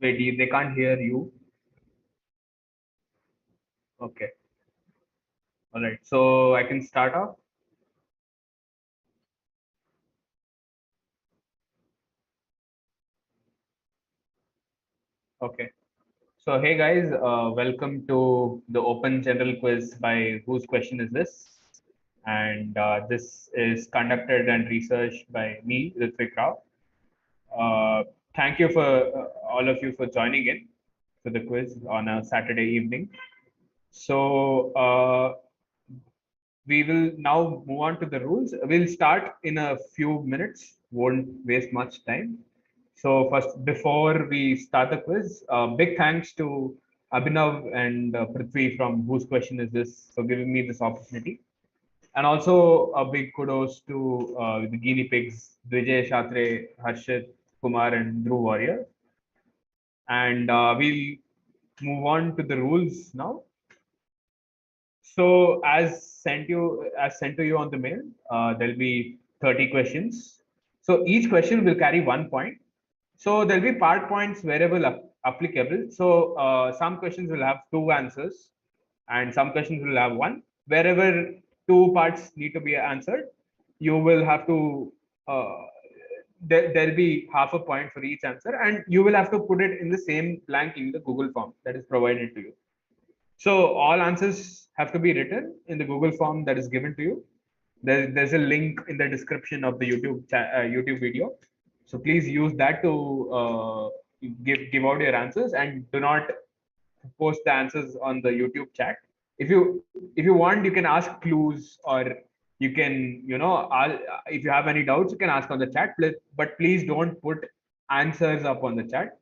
Wait, they can't hear you. Okay. All right. So I can start off. Okay. So hey guys, welcome to the open general quiz by Whose Question Is This? And this is conducted and researched by me, Rithwik Rao. Uh, Thank you for all of you for joining in for the quiz on a Saturday evening. So we will now move on to the rules. We'll start in a few minutes, won't waste much time. So first, before we start the quiz, big thanks to Abhinav and Prithvi from Whose Question Is This for giving me this opportunity. And also a big kudos to the guinea pigs, Vijay Shatre, Harshit, Kumar, and Dhruv Warrior. And we'll move on to the rules now. So as sent to you on the mail, there'll be 30 questions. So each question will carry 1 point. So there'll be part points wherever applicable. So some questions will have two answers, and some questions will have one. Wherever two parts need to be answered, you will have to. There'll be half a point for each answer, and you will have to put it in the same blank in the Google form that is provided to you. So all answers have to be written in the Google form that is given to you. There's a link in the description of the YouTube video. So please use that to give out your answers, and do not post the answers on the YouTube chat. If you want, you can ask clues, or you can if you have any doubts, you can ask on the chat. But please don't put answers up on the chat,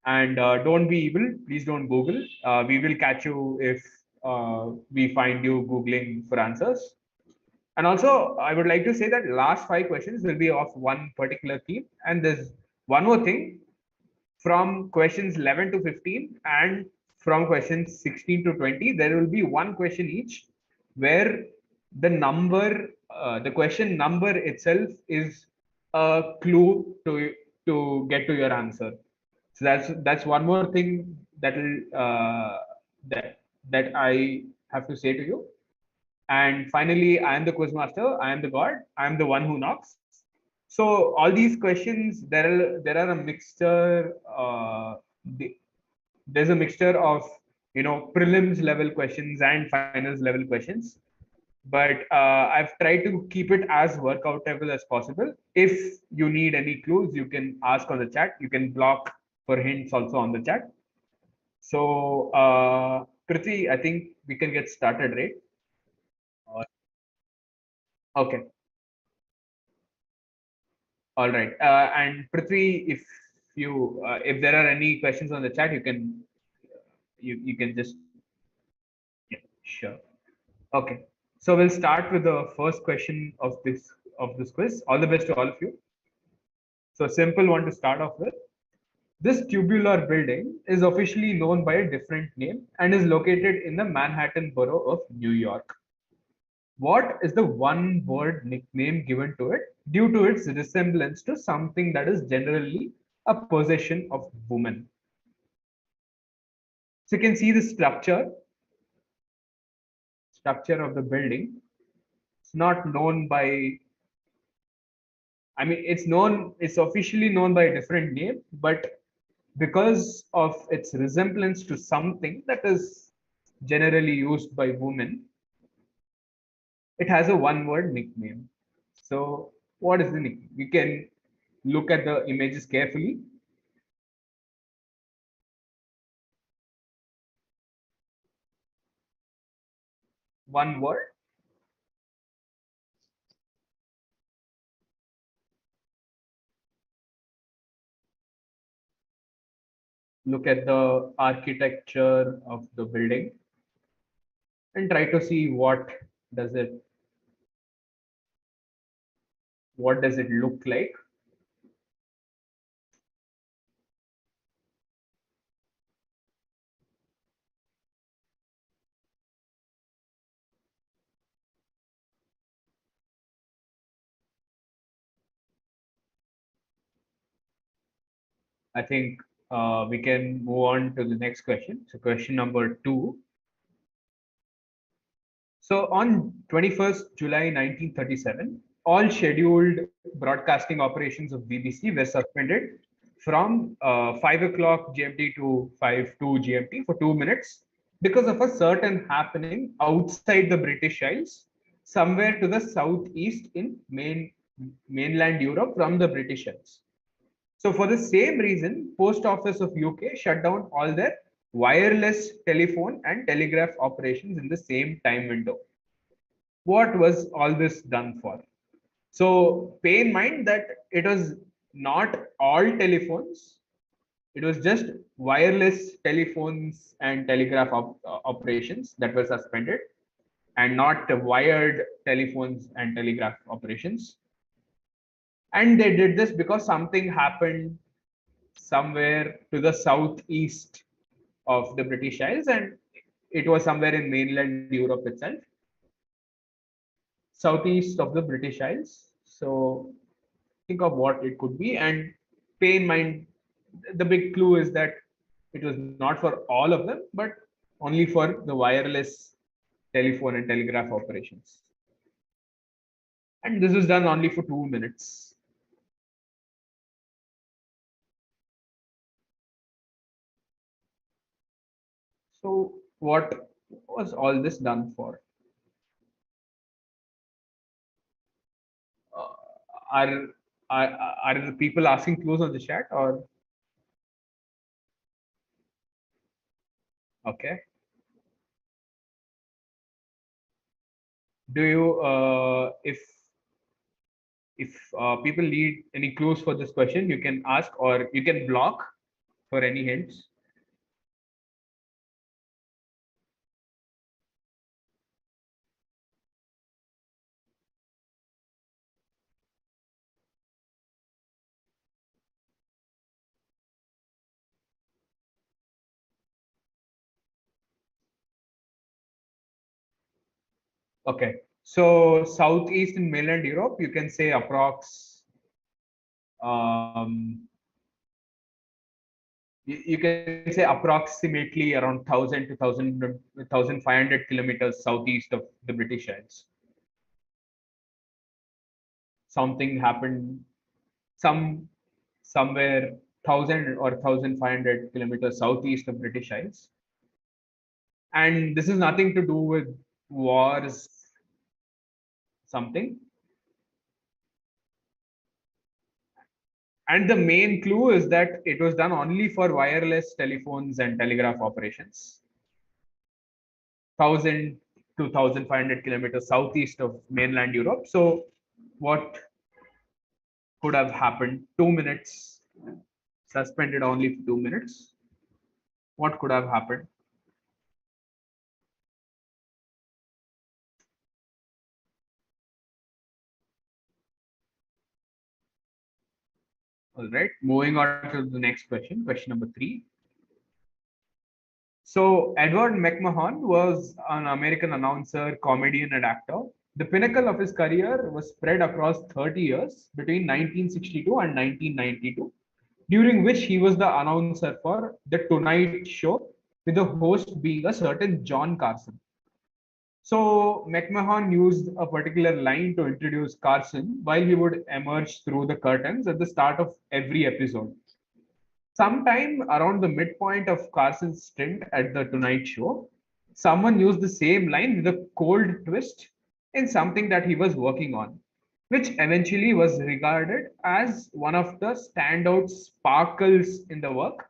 and don't be evil. Please don't Google. We will catch you if we find you Googling for answers. And also, I would like to say that last five questions will be of one particular theme. And there's one more thing, from questions 11 to 15 and from questions 16 to 20, there will be one question each where the question number itself is a clue to get to your answer. So that's one more thing that that I have to say to you. And finally, I am the quiz master. I am the god. I am the one who knocks. So all these questions, there are a mixture. There's a mixture of prelims level questions and finals level questions. But I've tried to keep it as workoutable as possible. If you need any clues, you can ask on the chat. You can block for hints also on the chat. So, Prithvi, I think we can get started, right? Okay. All right. And Prithvi, if there are any questions on the chat, you can just, yeah, sure. Okay. So we'll start with the first question of this quiz. All the best to all of you. So simple one to start off with. This tubular building is officially known by a different name and is located in the Manhattan borough of New York. What is the one word nickname given to it due to its resemblance to something that is generally a possession of women? So you can see the structure of the building. It's not known by, I mean, it's officially known by a different name, but because of its resemblance to something that is generally used by women, it has a one word nickname. So, what is the nickname? You can look at the images carefully. One word. Look at the architecture of the building and try to see does it what does it look like. I think we can move on to the next question. So question number 2. So on 21st July 1937, all scheduled broadcasting operations of BBC were suspended from 5 o'clock GMT to 5 GMT for 2 minutes because of a certain happening outside the British Isles, somewhere to the southeast in mainland Europe from the British Isles. So for the same reason, Post Office of UK shut down all their wireless telephone and telegraph operations in the same time window. What was all this done for? So pay in mind that it was not all telephones. It was just wireless telephones and telegraph operations that were suspended, and not wired telephones and telegraph operations. And they did this because something happened somewhere to the southeast of the British Isles, and it was somewhere in mainland Europe itself, southeast of the British Isles. So think of what it could be, and pay in mind the big clue is that it was not for all of them, but only for the wireless telephone and telegraph operations. And this was done only for 2 minutes. So what was all this done for? Uh, are, are the people asking clues on the chat, or okay? Do you if people need any clues for this question, you can ask, or you can block for any hints. Okay, so southeast in mainland Europe, you can say approx. You can say approximately around 1,000 to 1,500 kilometers southeast of the British Isles. Something happened somewhere 1,000 or 1,500 kilometers southeast of British Isles. And this is nothing to do with wars, something. And the main clue is that it was done only for wireless telephones and telegraph operations. 1,000 to 1,500 kilometers southeast of mainland Europe. So what could have happened? 2 minutes, suspended only for 2 minutes. What could have happened? All right, moving on to the next question, question number 3. So Edward McMahon was an American announcer, comedian, and actor. The pinnacle of his career was spread across 30 years between 1962 and 1992, during which he was the announcer for The Tonight Show, with the host being a certain John Carson. So McMahon used a particular line to introduce Carson while he would emerge through the curtains at the start of every episode. Sometime around the midpoint of Carson's stint at the Tonight Show, someone used the same line with a cold twist in something that he was working on, which eventually was regarded as one of the standout sparkles in the work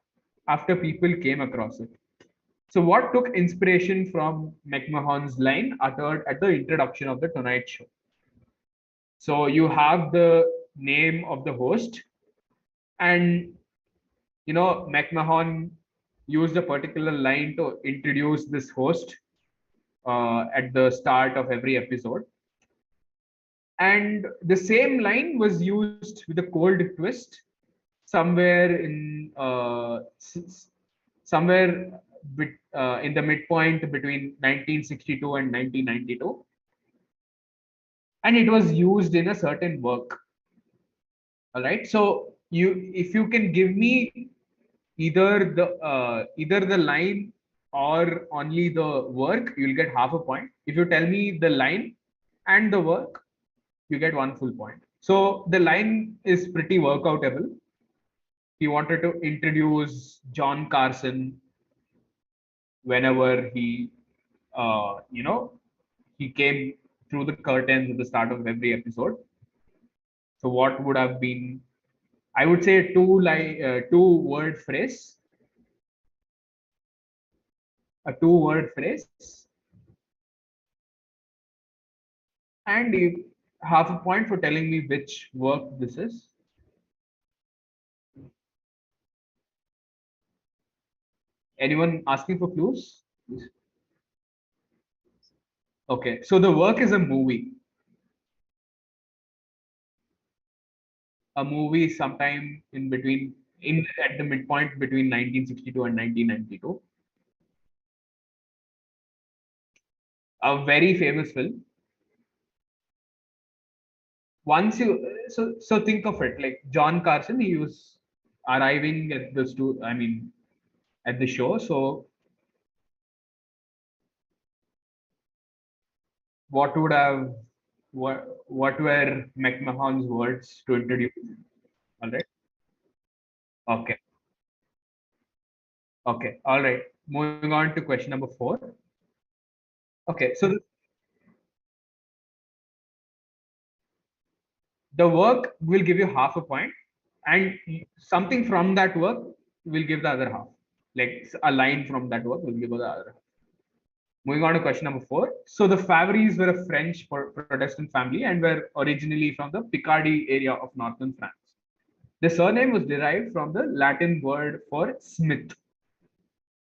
after people came across it. So, what took inspiration from McMahon's line uttered at the introduction of the Tonight Show? So, you have the name of the host, and McMahon used a particular line to introduce this host at the start of every episode. And the same line was used with a cold twist somewhere in in the midpoint between 1962 and 1992, and it was used in a certain work. All right, so if you can give me either the line or only the work, you'll get half a point. If you tell me the line and the work, you get one full point. So the line is pretty workoutable. He wanted to introduce John Carson whenever he came through the curtains at the start of every episode. So what would have been, I would say, two word phrase, a two-word phrase, and half a point for telling me which work this is. Anyone asking for clues? Okay, so the work is a movie. A movie sometime in between, at the midpoint between 1962 and 1992. A very famous film. Once you so think of it like John Carson, he was arriving at at the show. So what would have what were McMahon's words to introduce? All right. Okay. Okay. All right. Moving on to question number 4. Okay. So the work will give you half a point, and something from that work will give the other half. Like a line from that work will give the other half. Moving on to question number 4. So the Favoris were a French Protestant family and were originally from the Picardy area of northern France. The surname was derived from the Latin word for smith.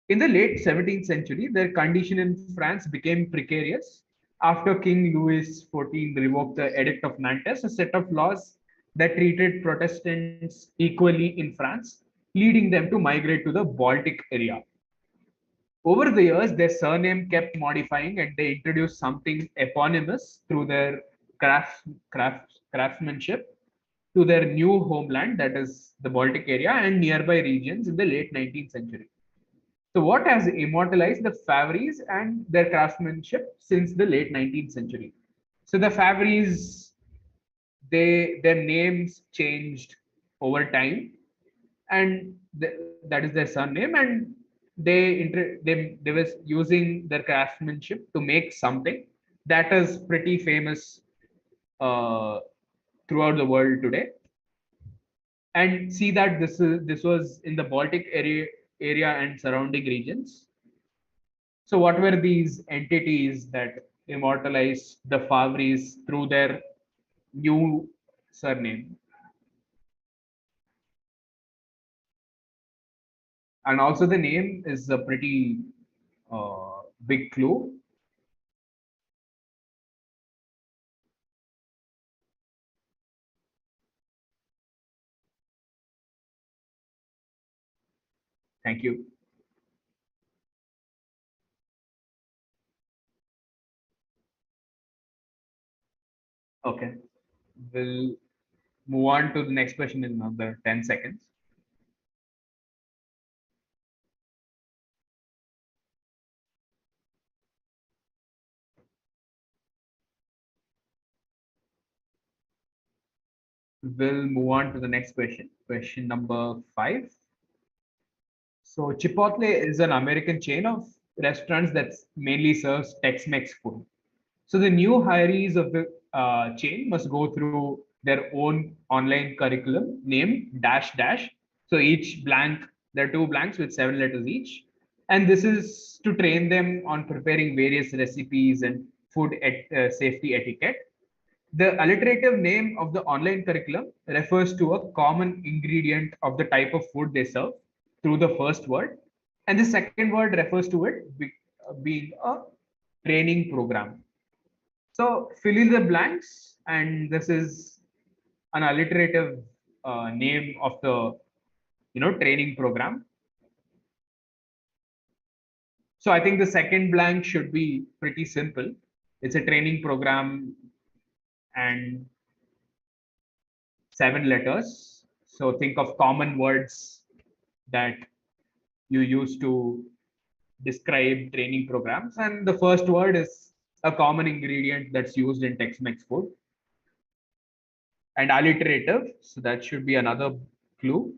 In the late 17th century, their condition in France became precarious after King Louis XIV revoked the Edict of Nantes, a set of laws that treated Protestants equally in France, leading them to migrate to the Baltic area. Over the years, their surname kept modifying and they introduced something eponymous through their craftsmanship to their new homeland, that is the Baltic area and nearby regions in the late 19th century. So, what has immortalized the Favoris and their craftsmanship since the late 19th century? So, the Favoris, their names changed over time, and that is their surname, and they was using their craftsmanship to make something that is pretty famous uh, throughout the world today. And see that this was in the Baltic area and surrounding regions. So what were these entities that immortalized the Favoris through their new surname? And also the name is a pretty big clue. Thank you. Okay. We'll move on to the next question in another 10 seconds. We'll move on to the next question. Question number 5. So Chipotle is an American chain of restaurants that mainly serves Tex-Mex food. So the new hirees of the chain must go through their own online curriculum named Dash Dash. So each blank, there are 2 blanks with 7 letters each. And this is to train them on preparing various recipes and food safety etiquette. The alliterative name of the online curriculum refers to a common ingredient of the type of food they serve through the first word. And the second word refers to it being a training program. So fill in the blanks, and this is an alliterative name of the training program. So I think the second blank should be pretty simple. It's a training program and 7 letters. So think of common words that you use to describe training programs. And the first word is a common ingredient that's used in Tex-Mex food. And alliterative, so that should be another clue.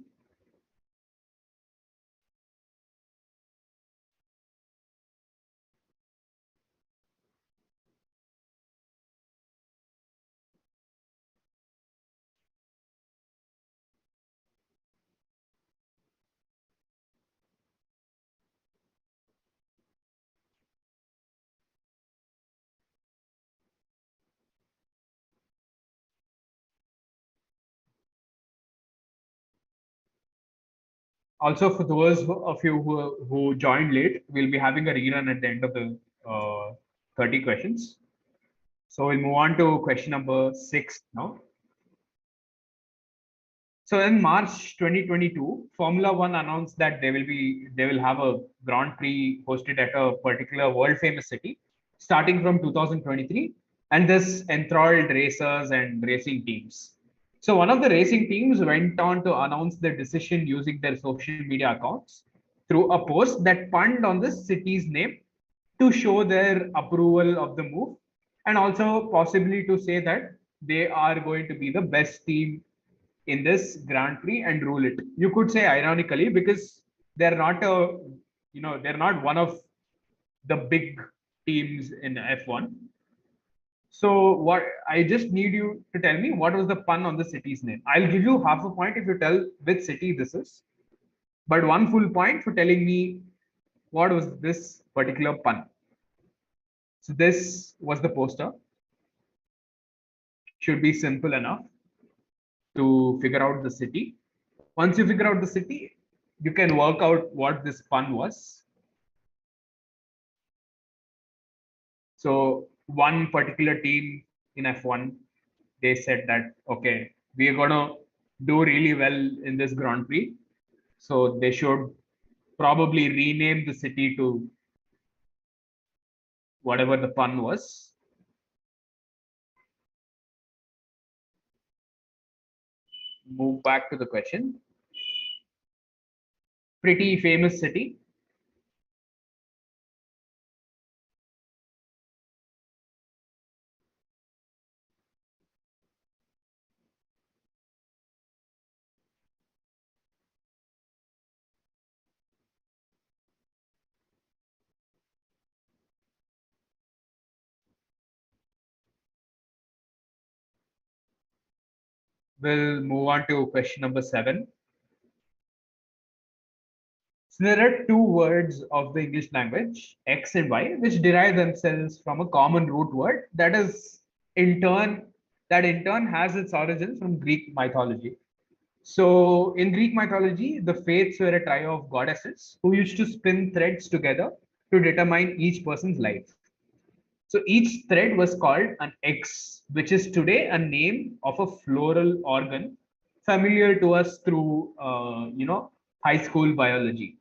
Also, for those of you who joined late, we'll be having a rerun at the end of the 30 questions. So we'll move on to question number 6 now. So in March 2022, Formula One announced that they will have a Grand Prix hosted at a particular world famous city starting from 2023, and this enthralled racers and racing teams. So one of the racing teams went on to announce the decision using their social media accounts through a post that punned on the city's name to show their approval of the move, and also possibly to say that they are going to be the best team in this Grand Prix and rule it. You could say ironically because they're not they're not one of the big teams in F1. So what I just need you to tell me what was the pun on the city's name. I'll give you half a point if you tell which city this is, but one full point for telling me what was this particular pun. So this was the poster. Should be simple enough to figure out the city. Once you figure out the city, you can work out what this pun was. So one particular team in F1, they said that, okay, we are going to do really well in this Grand Prix. So they should probably rename the city to whatever the pun was. Move back to the question. Pretty famous city. We'll move on to question number 7. So there are two words of the English language, X and Y, which derive themselves from a common root word that in turn has its origins from Greek mythology. So in Greek mythology, the fates were a trio of goddesses who used to spin threads together to determine each person's life. So each thread was called an X, which is today a name of a floral organ familiar to us through high school biology.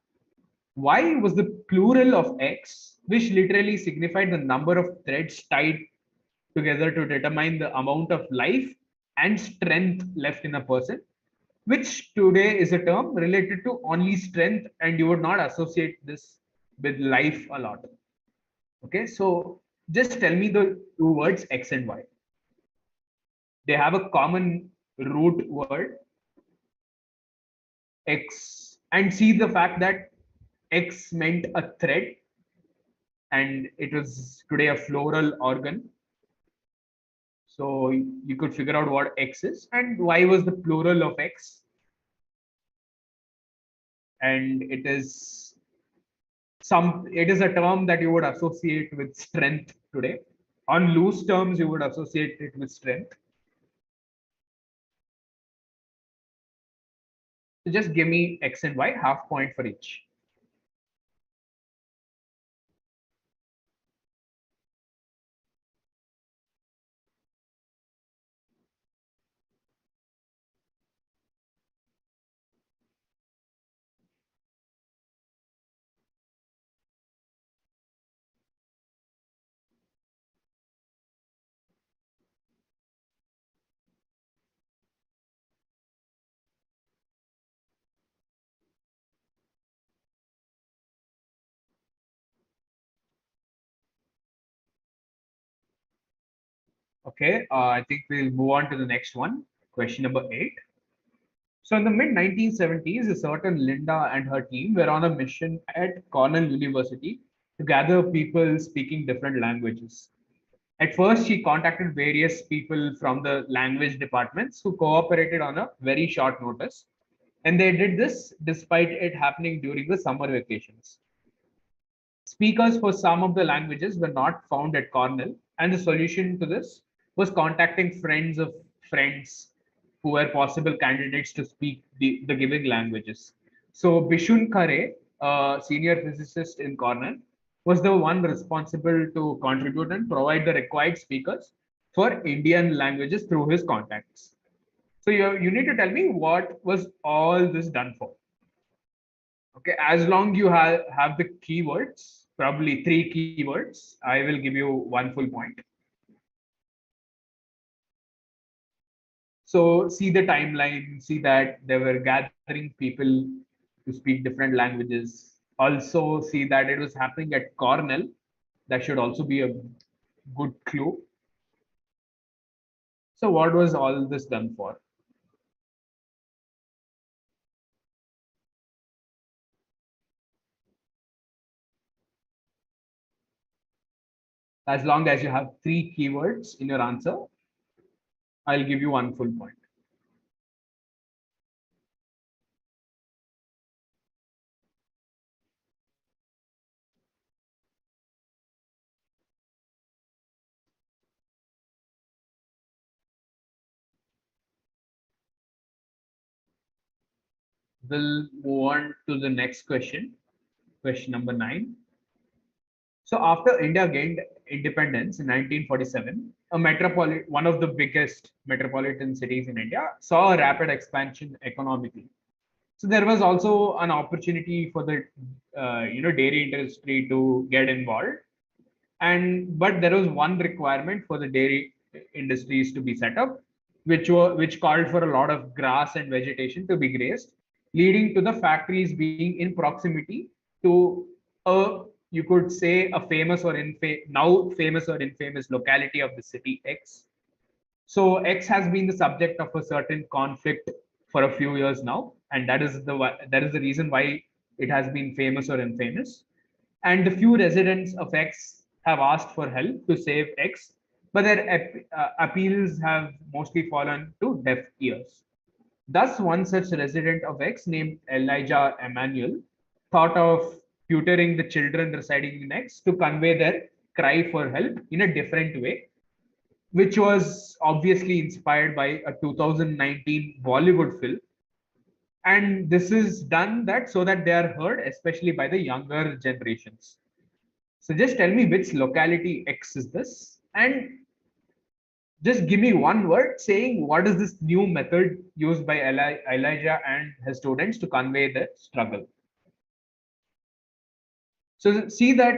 Y was the plural of X, which literally signified the number of threads tied together to determine the amount of life and strength left in a person, which today is a term related to only strength, and you would not associate this with life a lot. Okay, so just tell me the two words X and Y. They have a common root word, X, and see the fact that X meant a thread and it was today a floral organ. So you could figure out what X is, and Y was the plural of X. And it is a term that you would associate with strength today. On loose terms, you would associate it with strength. So just give me X and Y, half point for each. Okay, I think we'll move on to the next one. Question number 8. So in the mid 1970s, a certain Linda and her team were on a mission at Cornell University to gather people speaking different languages. At first, she contacted various people from the language departments who cooperated on a very short notice. And they did this despite it happening during the summer vacations. Speakers for some of the languages were not found at Cornell, and the solution to this was contacting friends of friends who were possible candidates to speak the given languages. So Bishun Khare, a senior physicist in Cornell, was the one responsible to contribute and provide the required speakers for Indian languages through his contacts. So you need to tell me what was all this done for. Okay, as long you have the keywords, probably three keywords, I will give you one full point. So see the timeline, see that they were gathering people to speak different languages. Also see that it was happening at Cornell. That should also be a good clue. So what was all this done for? As long as you have three keywords in your answer, I'll give you one full point. We'll move on to the next question, question number 9. So after India gained independence in 1947, one of the biggest metropolitan cities in India, saw a rapid expansion economically. So there was also an opportunity for the dairy industry to get involved, and but there was one requirement for the dairy industries to be set up, which called for a lot of grass and vegetation to be grazed, leading to the factories being in proximity to a, you could say, a famous or now famous or infamous locality of the city X. So X has been the subject of a certain conflict for a few years now, and that is the reason why it has been famous or infamous. And the few residents of X have asked for help to save X, but their appeals have mostly fallen to deaf ears. Thus, one such resident of X named Elijah Emmanuel thought of tutoring the children residing in X to convey their cry for help in a different way, which was obviously inspired by a 2019 Bollywood film. And this is done that so that they are heard, especially by the younger generations. So just tell me which locality X is this, and just give me one word saying what is this new method used by Elijah and his students to convey the struggle. So see that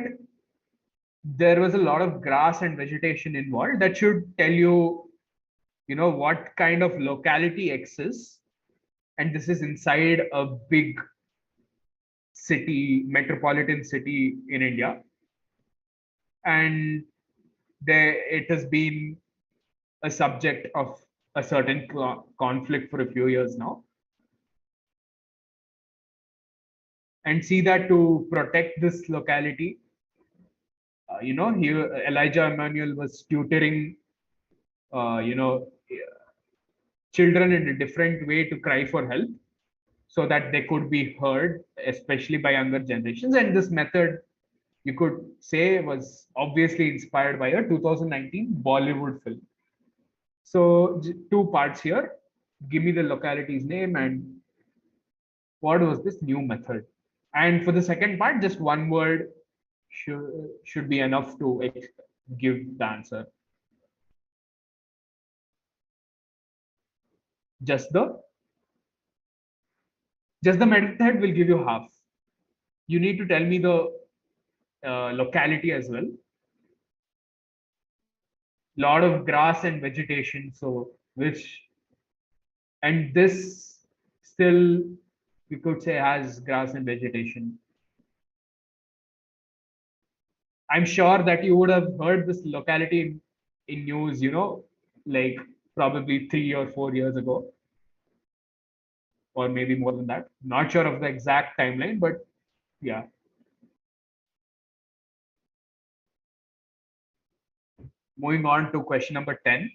there was a lot of grass and vegetation involved. That should tell you, what kind of locality X is, and this is inside a big city, metropolitan city in India, and it has been a subject of a certain conflict for a few years now. And see that to protect this locality, Elijah Emmanuel was tutoring, children in a different way to cry for help so that they could be heard, especially by younger generations. And this method, you could say, was obviously inspired by a 2019 Bollywood film. So two parts here. Give me the locality's name and what was this new method. And for the second part, just one word should be enough to give the answer. Just the method will give you half. You need to tell me the locality as well. Lot of grass and vegetation, so and this still, we could say, has grass and vegetation. I'm sure that you would have heard this locality in news, like probably 3 or 4 years ago, or maybe more than that. Not sure of the exact timeline, but yeah. Moving on to question number 10.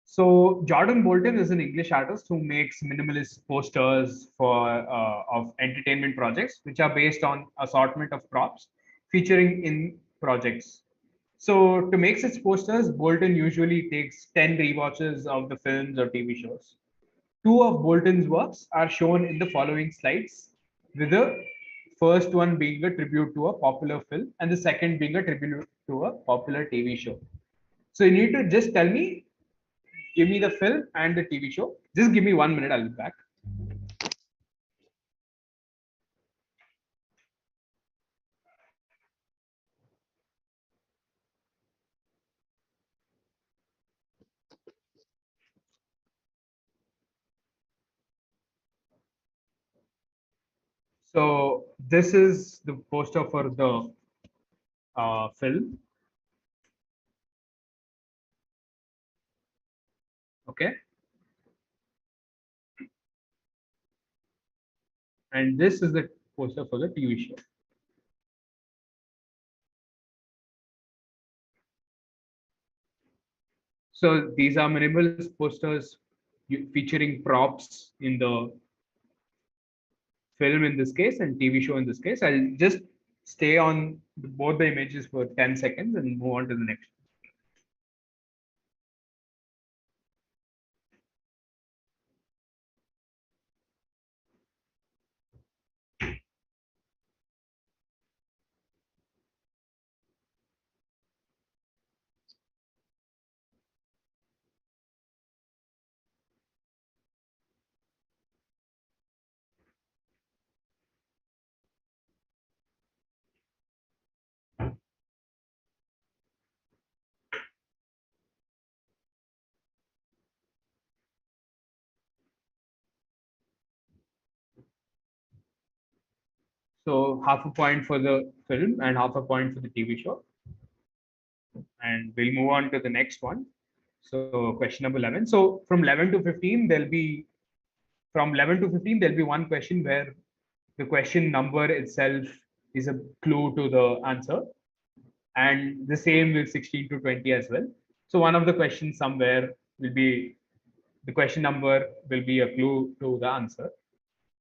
So Jordan Bolton is an English artist who makes minimalist posters for of entertainment projects, which are based on assortment of props featuring in projects. So to make such posters, Bolton usually takes 10 rewatches of the films or TV shows. Two of Bolton's works are shown in the following slides, with the first one being a tribute to a popular film and the second being a tribute to a popular TV show. So you need to just tell me, give me the film and the TV show. Just give me 1 minute, I'll be back. So this is the poster for the film. Okay. And this is the poster for the TV show. So these are minimalist posters featuring props in the film in this case and TV show in this case. I'll just stay on both the images for 10 seconds and move on to the next. So half a point for the film and half a point for the TV show. And we'll move on to the next one. So question number 11. So from 11 to 15, from 11 to 15, there'll be one question where the question number itself is a clue to the answer. And the same with 16 to 20 as well. So one of the questions somewhere will be, the question number will be a clue to the answer.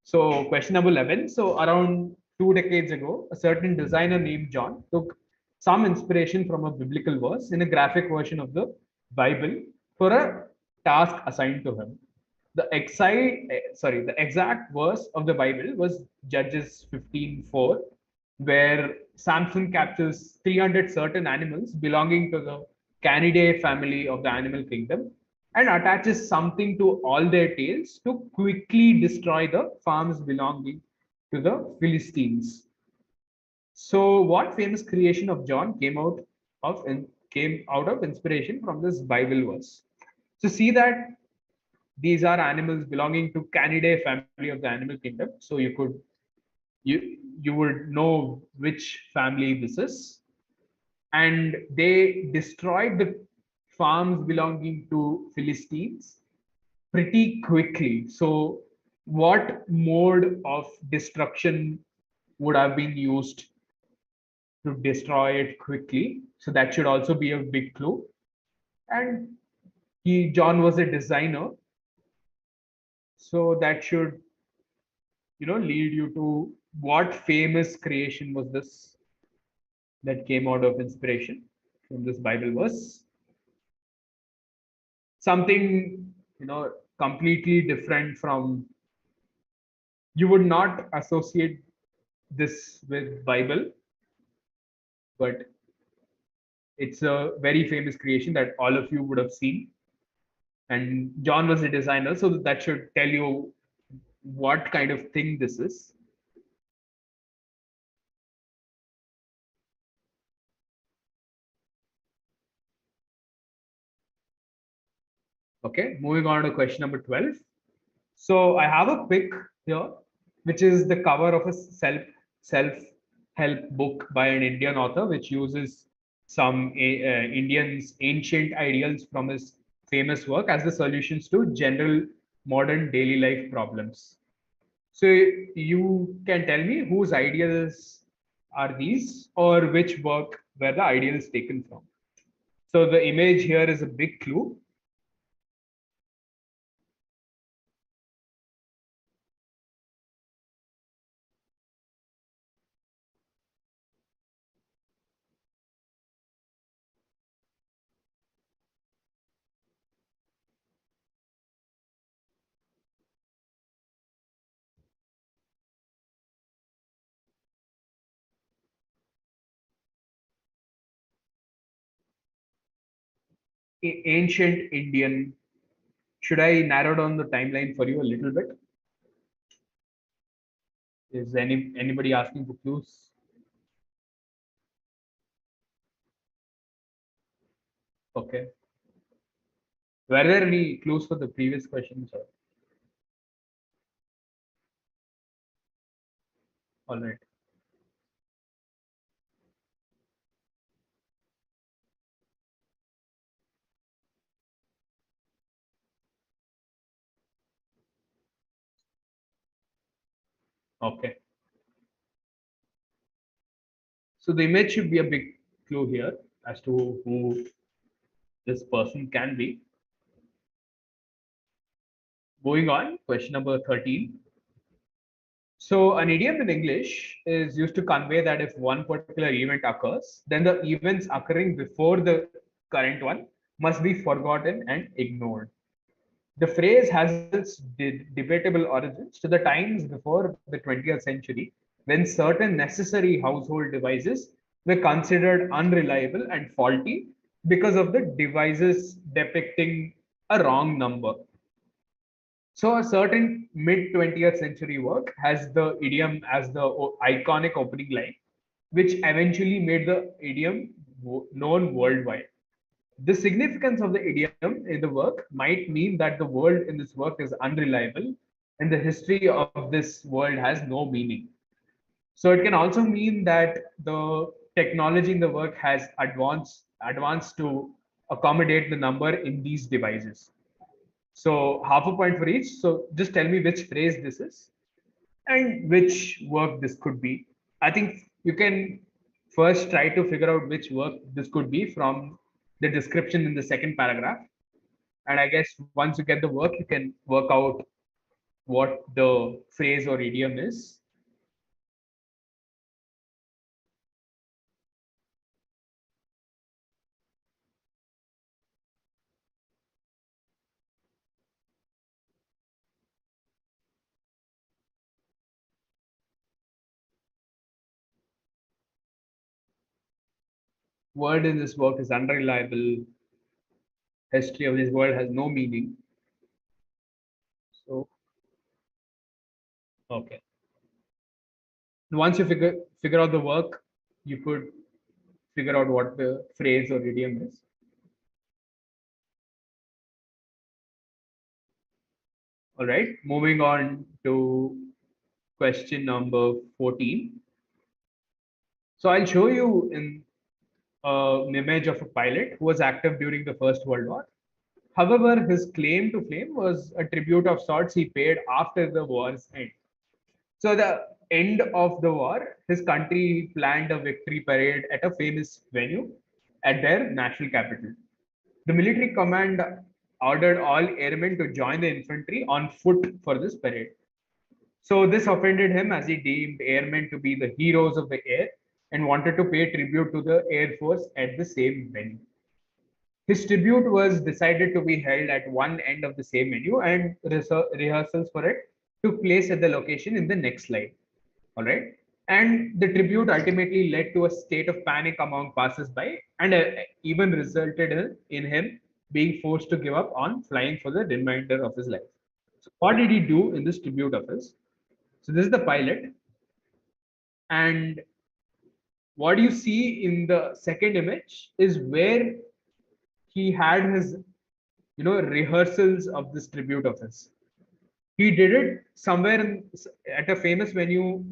So question number 11. So around 2 decades ago, a certain designer named John took some inspiration from a biblical verse in a graphic version of the Bible for a task assigned to him. The exact verse of the Bible was Judges 15:4, where Samson captures 300 certain animals belonging to the Canidae family of the animal kingdom and attaches something to all their tails to quickly destroy the farms belonging to the Philistines. So, what famous creation of John came out of inspiration from this Bible verse? So, see that these are animals belonging to Canidae family of the animal kingdom. So, you would know which family this is, and they destroyed the farms belonging to Philistines pretty quickly. So, what mode of destruction would have been used to destroy it quickly? So, that should also be a big clue. And John was a designer, so that should lead you to what famous creation was this that came out of inspiration from this Bible verse. Something completely different from, you would not associate this with Bible, but it's a very famous creation that all of you would have seen. And John was a designer, so that should tell you what kind of thing this is. Okay, moving on to question number 12. So I have a pic here, which is the cover of a self help book by an Indian author, which uses some Indians' ancient ideals from his famous work as the solutions to general modern daily life problems. So you can tell me whose ideals are these, or which work were the ideals taken from. So the image here is a big clue. Ancient Indian. Should I narrow down the timeline for you a little bit? Is anybody asking for clues? Okay. Were there any clues for the previous questions? All right. Okay. So the image should be a big clue here as to who this person can be. Moving on, question number 13. So an idiom in English is used to convey that if one particular event occurs, then the events occurring before the current one must be forgotten and ignored. The phrase has its debatable origins to the times before the 20th century, when certain necessary household devices were considered unreliable and faulty because of the devices depicting a wrong number. So, a certain mid 20th century work has the idiom as the iconic opening line, which eventually made the idiom known worldwide. The significance of the idiom in the work might mean that the world in this work is unreliable and the history of this world has no meaning. So it can also mean that the technology in the work has advanced to accommodate the number in these devices. So half a point for each. So just tell me which phrase this is and which work this could be. I think you can first try to figure out which work this could be from the description in the second paragraph. And I guess once you get the work, you can work out what the phrase or idiom is. Word in this work is unreliable. History of this world has no meaning. So, okay. Once you figure out the work, you could figure out what the phrase or idiom is. All right. Moving on to question number 14. So I'll show you in an image of a pilot who was active during the First World War. However, his claim to fame was a tribute of sorts he paid after the war's end. So, the end of the war, his country planned a victory parade at a famous venue at their national capital. The military command ordered all airmen to join the infantry on foot for this parade. So, this offended him as he deemed airmen to be the heroes of the air and wanted to pay tribute to the Air Force at the same venue. His tribute was decided to be held at one end of the same venue, and rehearsals for it took place at the location in the next slide. All right. And the tribute ultimately led to a state of panic among passers-by and even resulted in him being forced to give up on flying for the remainder of his life. So, what did he do in this tribute of his? So, this is the pilot. And what you see in the second image is where he had his rehearsals of this tribute of his. He did it somewhere at a famous venue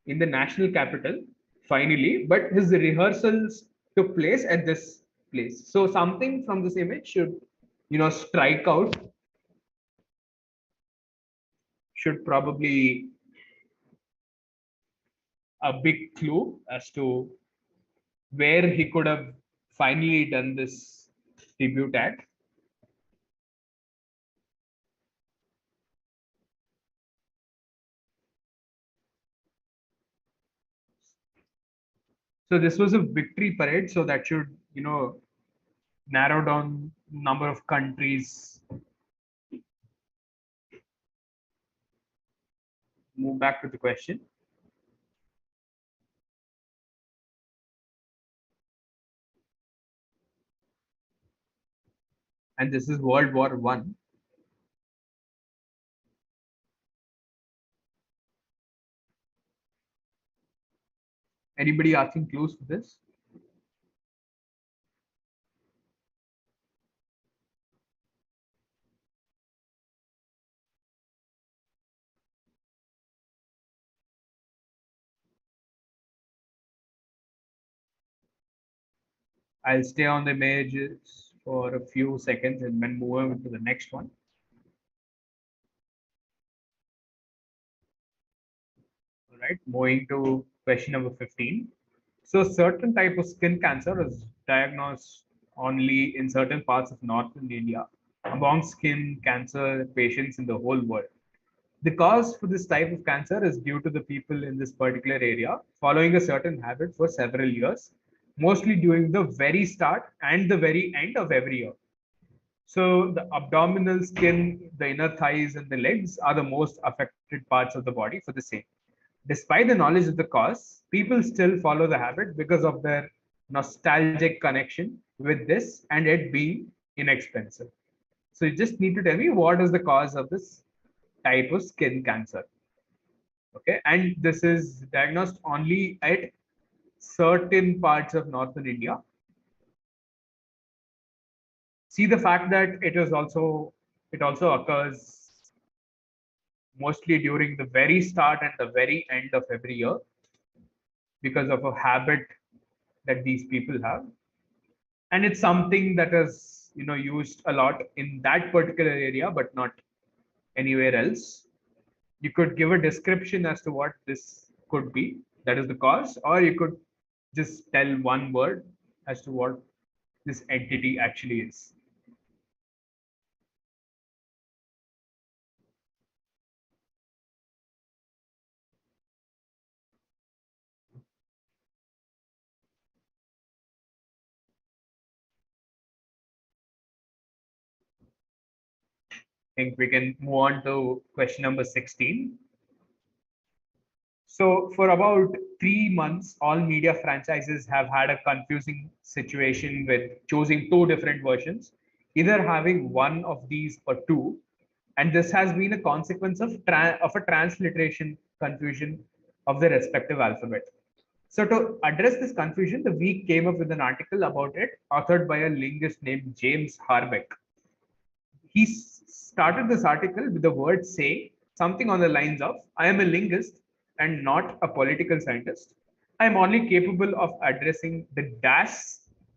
in the national capital finally, but his rehearsals took place at this place. So something from this image should, strike out, should probably a big clue as to where he could have finally done this tribute at. So this was a victory parade, so that should, narrow down number of countries. Move back to the question. And this is World War One. Anybody asking clues for this? I'll stay on the images for a few seconds and then move on to the next one. All right, moving to question number 15. So certain type of skin cancer is diagnosed only in certain parts of northern India among skin cancer patients in the whole world. The cause for this type of cancer is due to the people in this particular area following a certain habit for several years, mostly during the very start and the very end of every year. So the abdominal skin, the inner thighs, and the legs are the most affected parts of the body for the same. Despite the knowledge of the cause, people still follow the habit because of their nostalgic connection with this and it being inexpensive. So you just need to tell me what is the cause of this type of skin cancer. Okay, and this is diagnosed only at certain parts of northern India. See the fact that it also occurs mostly during the very start and the very end of every year because of a habit that these people have, and it's something that is used a lot in that particular area but not anywhere else. You could give a description as to what this could be, that is the cause, or you could just tell one word as to what this entity actually is. I think we can move on to question number 16. So for about 3 months, all media franchises have had a confusing situation with choosing two different versions, either having one of these or two. And this has been a consequence of a transliteration confusion of the respective alphabet. So to address this confusion, the week came up with an article about it, authored by a linguist named James Harbeck. He started this article with the word saying something on the lines of, I am a linguist and not a political scientist. I am only capable of addressing the dash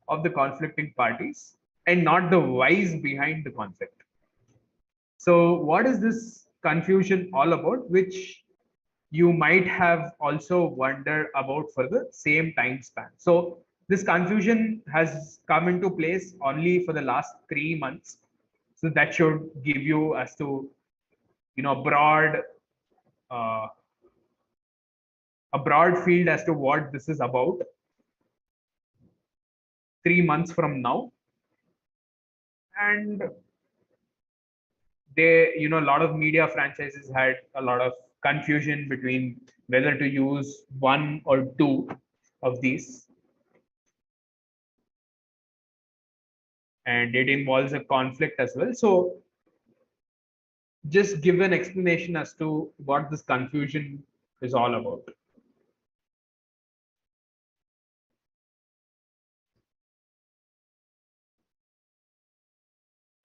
of the conflicting parties and not the whys behind the conflict. So what is this confusion all about, which you might have also wondered about for the same time span? So this confusion has come into place only for the last 3 months. So that should give you as to, broad, uh, a broad field as to what this is about 3 months from now. And a lot of media franchises had a lot of confusion between whether to use one or two of these. And it involves a conflict as well. So just give an explanation as to what this confusion is all about.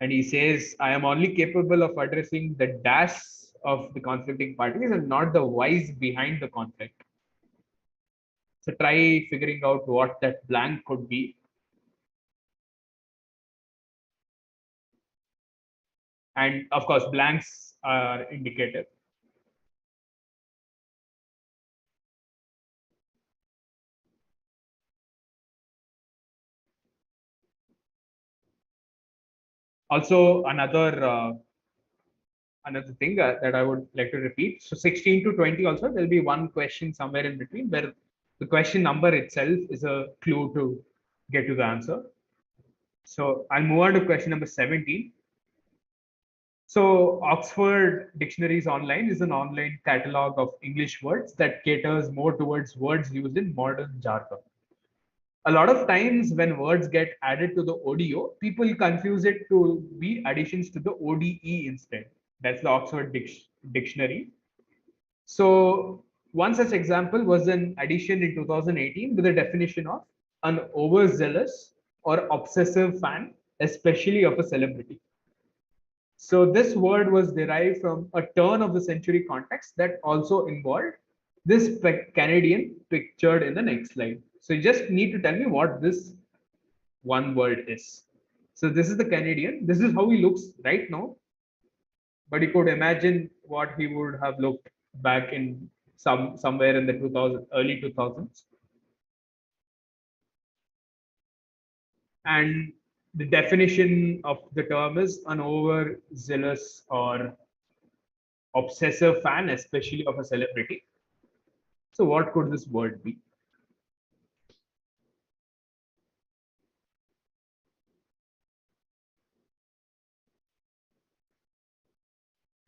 And he says, I am only capable of addressing the dash of the conflicting parties and not the whys behind the conflict. So try figuring out what that blank could be. And of course, blanks are indicative. Also, another thing that I would like to repeat. So 16 to 20 also, there'll be one question somewhere in between where the question number itself is a clue to get to the answer. So I'll move on to question number 17. So Oxford Dictionaries Online is an online catalog of English words that caters more towards words used in modern jargon. A lot of times when words get added to the ODO, people confuse it to be additions to the ODE instead. That's the Oxford Dictionary. So one such example was an addition in 2018 with a definition of an overzealous or obsessive fan, especially of a celebrity. So this word was derived from a turn of the century context that also involved this Canadian pictured in the next slide. So you just need to tell me what this one word is. So this is the Canadian. This is how he looks right now. But you could imagine what he would have looked back in somewhere in the 2000 early 2000s. And the definition of the term is an overzealous or obsessive fan, especially of a celebrity. So what could this word be?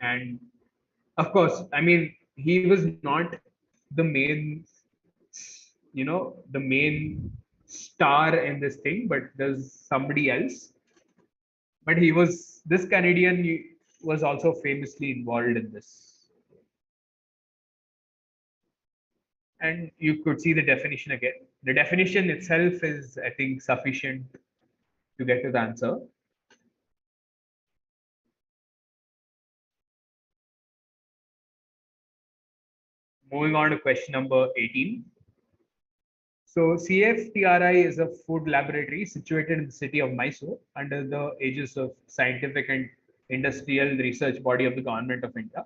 And of course, I mean, he was not the main, the main star in this thing, but there's somebody else. But this Canadian was also famously involved in this. And you could see the definition again. The definition itself is, I think, sufficient to get to the answer. Moving on to question number 18. So CFTRI is a food laboratory situated in the city of Mysore under the aegis of scientific and industrial research body of the government of India.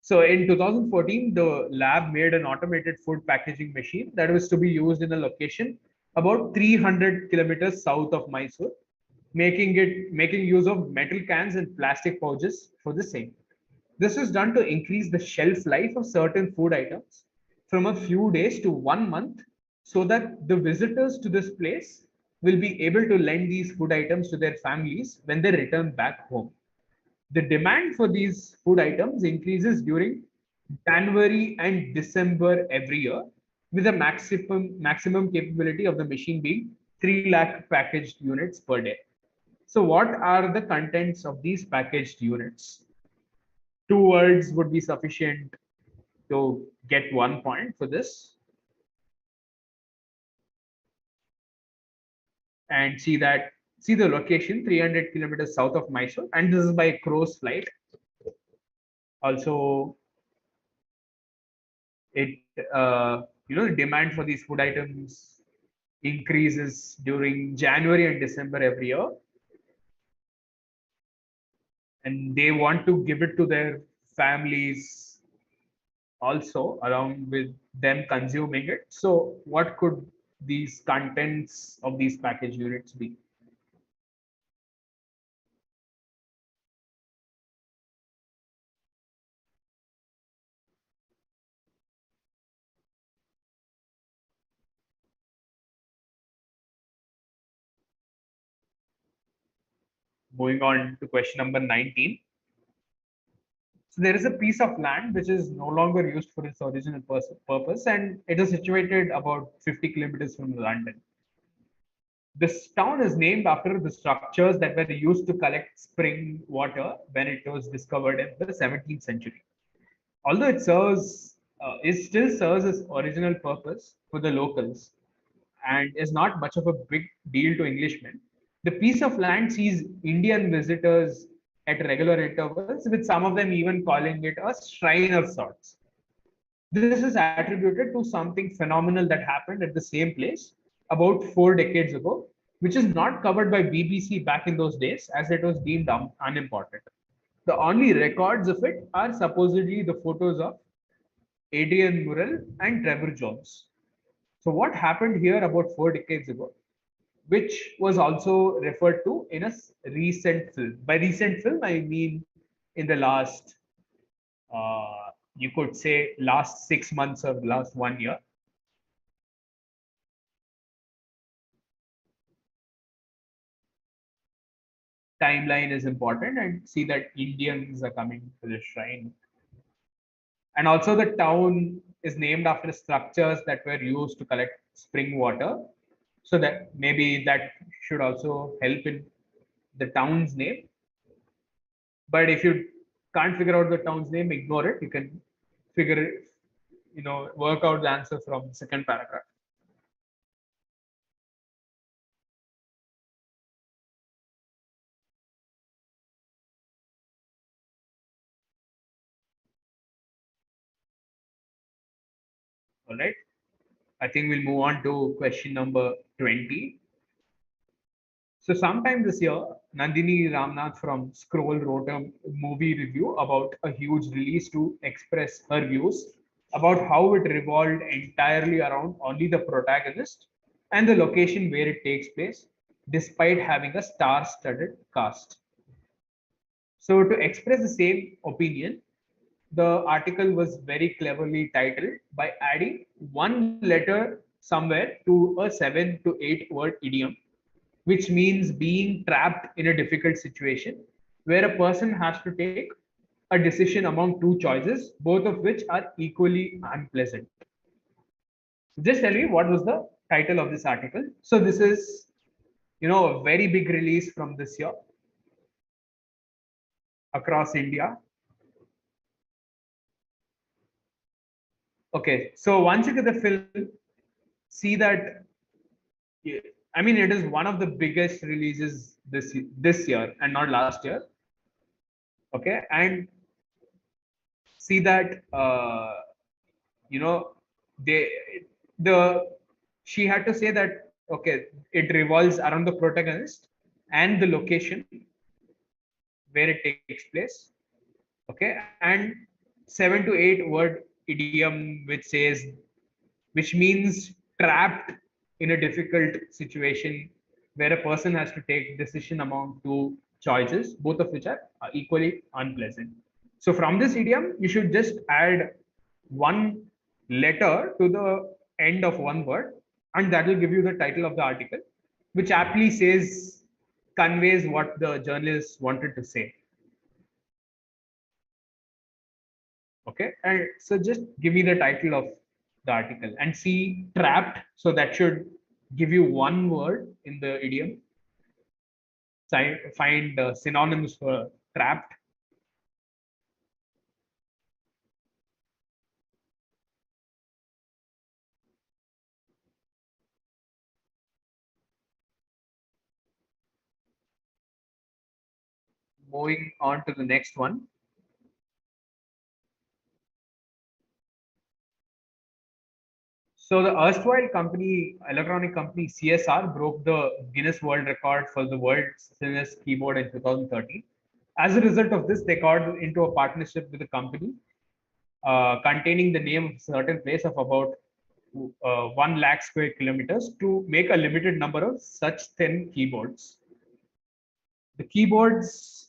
So in 2014, the lab made an automated food packaging machine that was to be used in a location about 300 kilometers south of Mysore, making use of metal cans and plastic pouches for the same. This was done to increase the shelf life of certain food items from a few days to 1 month so that the visitors to this place will be able to lend these food items to their families when they return back home. The demand for these food items increases during January and December every year, with a maximum capability of the machine being 3 lakh packaged units per day. So what are the contents of these packaged units? 2 words would be sufficient to get 1 point for this. And see the location 300 kilometers south of Mysore, and this is by crow's flight. Also, it demand for these food items increases during January and December every year, and they want to give it to their families also along with them consuming it. So what could these contents of these package units be? Moving on to question number 19. So there is a piece of land which is no longer used for its original purpose, and it is situated about 50 kilometers from London. This town is named after the structures that were used to collect spring water when it was discovered in the 17th century. Although it still serves its original purpose for the locals and is not much of a big deal to Englishmen. The piece of land sees Indian visitors at regular intervals, with some of them even calling it a shrine of sorts. This is attributed to something phenomenal that happened at the same place about 4 decades ago, which is not covered by BBC back in those days as it was deemed unimportant. The only records of it are supposedly the photos of Adrian Murrell and Trevor Jones. So, what happened here about 4 decades ago, which was also referred to in a recent film? By recent film, I mean in the last, you could say, last 6 months or last 1 year. Timeline is important and see that Indians are coming to the shrine. And also, the town is named after structures that were used to collect spring water. So that maybe that should also help in the town's name. But if you can't figure out the town's name, ignore it. You can figure it, work out the answer from the second paragraph. All right. I think we'll move on to question number 20. So sometime this year, Nandini Ramnath from Scroll wrote a movie review about a huge release to express her views about how it revolved entirely around only the protagonist and the location where it takes place, despite having a star-studded cast. So to express the same opinion, the article was very cleverly titled by adding one letter somewhere to a 7 to 8 word idiom, which means being trapped in a difficult situation where a person has to take a decision among two choices, both of which are equally unpleasant. Just tell me what was the title of this article. So this is, a very big release from this year across India. Okay, so once you get the film, see that I mean it is one of the biggest releases this year and not last year. Okay, and see that you know they the she had to say that okay it revolves around the protagonist and the location where it takes place. Okay, and 7 to 8 word idiom which means trapped in a difficult situation where a person has to take decision among two choices, both of which are equally unpleasant. So from this idiom, you should just add one letter to the end of one word, and that will give you the title of the article, which aptly conveys what the journalist wanted to say. Okay, and so just give me the title of the article and see trapped. So that should give you one word in the idiom. Find synonyms for trapped. Moving on to the next one. So the erstwhile electronic company CSR broke the Guinness World Record for the world's thinnest keyboard in 2013. As a result of this, they got into a partnership with a company containing the name of a certain place of about 1 lakh square kilometers to make a limited number of such thin keyboards. The keyboards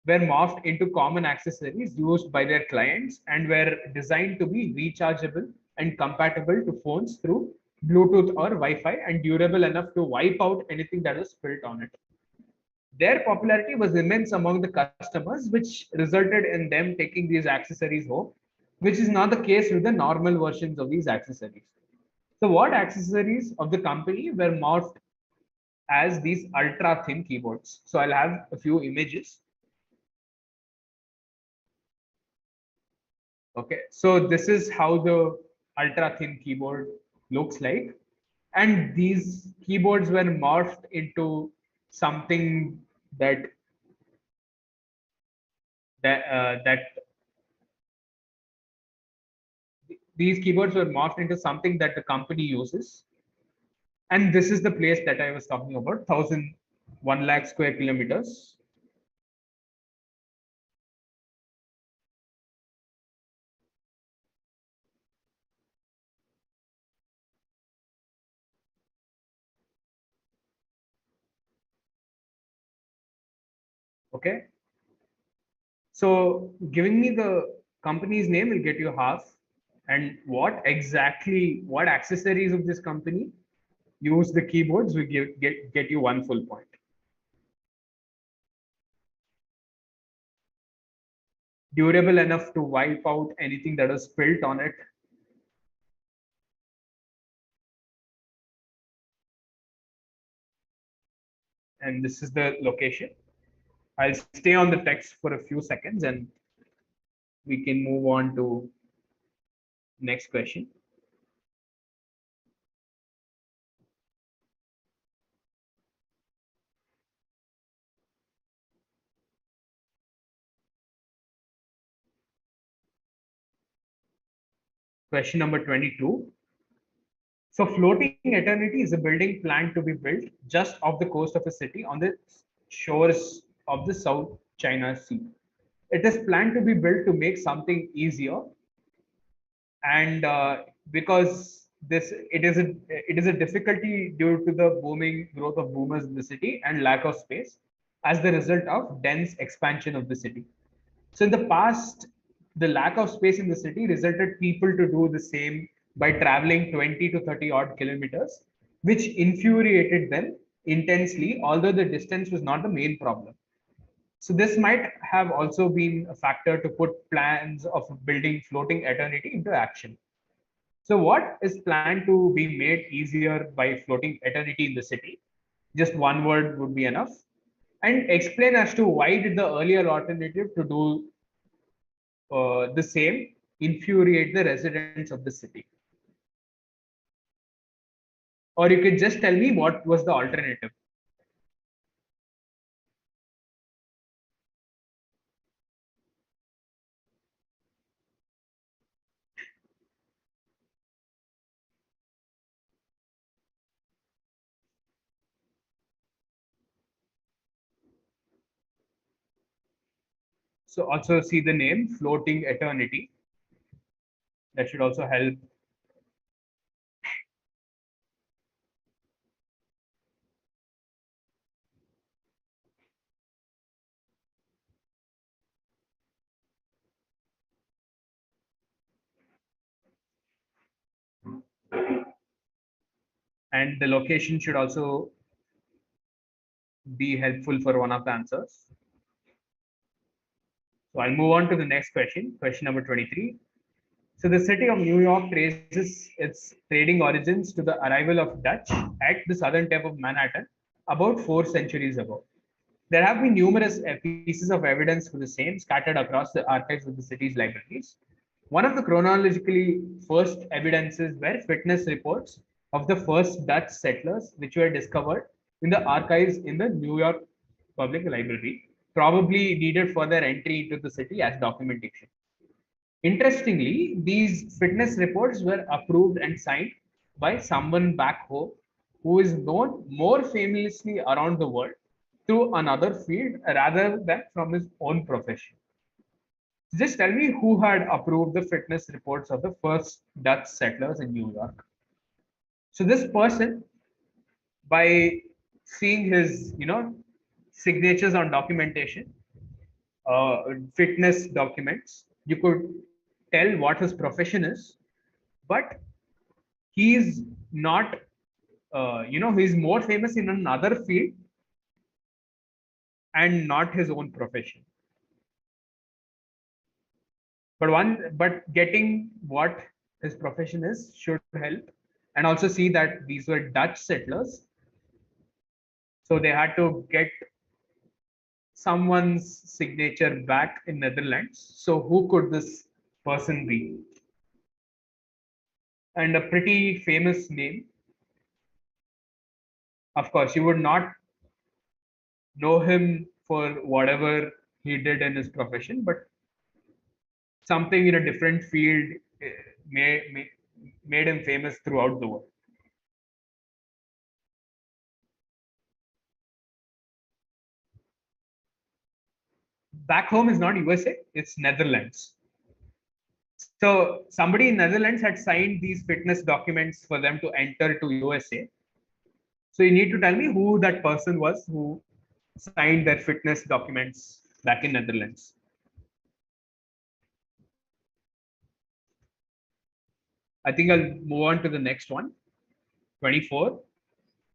were morphed into common accessories used by their clients and were designed to be rechargeable and compatible to phones through Bluetooth or Wi-Fi and durable enough to wipe out anything that was spilt on it. Their popularity was immense among the customers, which resulted in them taking these accessories home, which is not the case with the normal versions of these accessories. So, what accessories of the company were morphed as these ultra thin keyboards? So, I'll have a few images. Okay, so this is how the ultra thin keyboard looks like, and these keyboards were morphed into something that that these keyboards were morphed into something that the company uses. And this is the place that I was talking about, 1 lakh square kilometers. Okay. So giving me the company's name will get you half. And what accessories of this company use the keyboards will get you 1 full point. Durable enough to wipe out anything that was spilt on it. And this is the location. I'll stay on the text for a few seconds and we can move on to next question. Question number 22. So floating eternity is a building planned to be built just off the coast of a city on the shores of the South China Sea. It is planned to be built to make something easier, and because it is a difficulty due to the booming growth of boomers in the city and lack of space as the result of dense expansion of the city. So in the past, the lack of space in the city resulted people to do the same by traveling 20 to 30 odd kilometers, which infuriated them intensely, although the distance was not the main problem. So this might have also been a factor to put plans of building floating eternity into action. So what is planned to be made easier by floating eternity in the city? Just one word would be enough. And explain as to why did the earlier alternative to do the same infuriate the residents of the city. Or you could just tell me what was the alternative. So also see the name floating eternity. That should also help. And the location should also be helpful for one of the answers. So I'll move on to the next question, question number 23. So the city of New York traces its trading origins to the arrival of Dutch at the southern tip of Manhattan about 4 centuries ago. There have been numerous pieces of evidence for the same scattered across the archives of the city's libraries. One of the chronologically first evidences were witness reports of the first Dutch settlers, which were discovered in the archives in the New York Public Library, probably needed for their entry into the city as documentation. Interestingly, these fitness reports were approved and signed by someone back home who is known more famously around the world through another field rather than from his own profession. Just tell me who had approved the fitness reports of the first Dutch settlers in New York. So this person, by seeing his, signatures on documentation, fitness documents, you could tell what his profession is, but he's not, he's more famous in another field and not his own profession. But getting what his profession is should help, and also see that these were Dutch settlers, so they had to get someone's signature back in Netherlands. So who could this person be? And a pretty famous name. Of course, you would not know him for whatever he did in his profession, but something in a different field made him famous throughout the world. Back home is not USA, it's Netherlands. So somebody in Netherlands had signed these fitness documents for them to enter to USA. So you need to tell me who that person was who signed their fitness documents back in Netherlands. I think I'll move on to the next one, 24.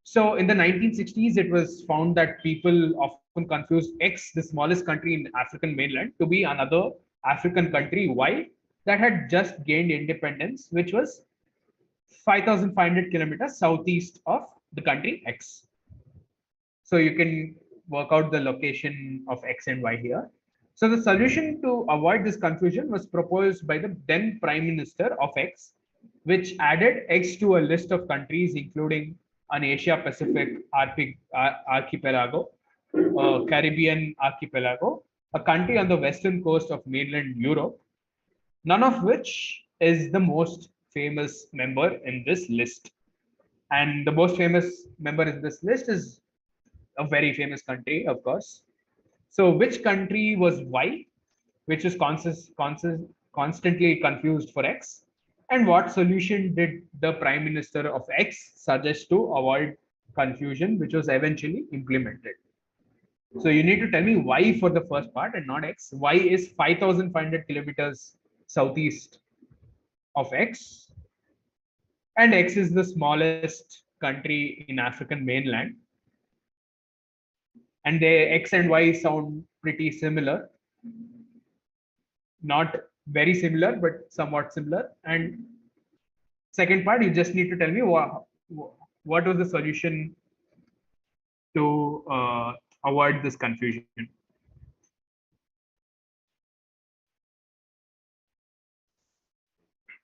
So in the 1960s, it was found that people often confused X, the smallest country in African mainland, to be another African country, Y, that had just gained independence, which was 5,500 kilometers southeast of the country X. So you can work out the location of X and Y here. So the solution to avoid this confusion was proposed by the then Prime Minister of X, which added X to a list of countries, including an Asia Pacific archipelago, Caribbean archipelago, a country on the western coast of mainland Europe, none of which is the most famous member in this list. And the most famous member in this list is a very famous country, of course. So, which country was Y, which is constantly confused for X? And what solution did the Prime Minister of X suggest to avoid confusion, which was eventually implemented? So, you need to tell me Y for the first part and not X. Y is 5,500 kilometers southeast of X, and X is the smallest country in African mainland. And the X and Y sound pretty similar, not very similar, but somewhat similar. And second part, you just need to tell me what was the solution to avoid this confusion.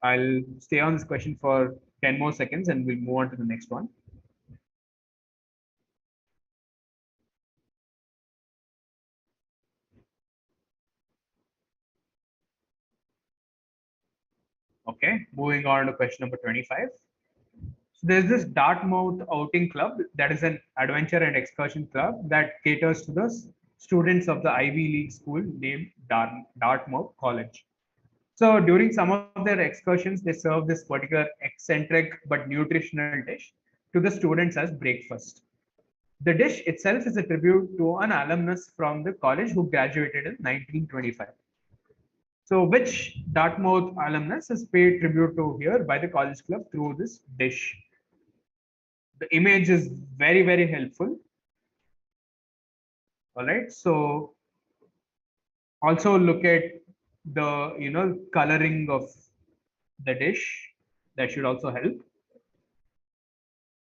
I'll stay on this question for 10 more seconds and we'll move on to the next one. Okay, moving on to question number 25. So there's this Dartmouth outing club that is an adventure and excursion club that caters to the students of the Ivy League school named Dartmouth College. So during some of their excursions, they serve this particular eccentric but nutritional dish to the students as breakfast. The dish itself is a tribute to an alumnus from the college who graduated in 1925. So which Dartmouth alumnus is paid tribute to here by the college club through this dish? The image is very, very helpful. All right. So also look at the coloring of the dish. That should also help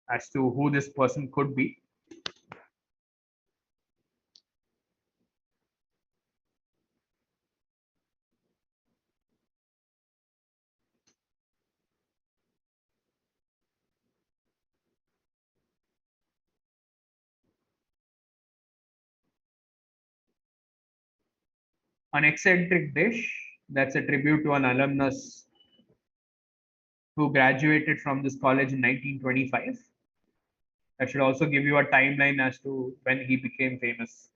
as to who this person could be. An eccentric dish that's a tribute to an alumnus who graduated from this college in 1925. That should also give you a timeline as to when he became famous.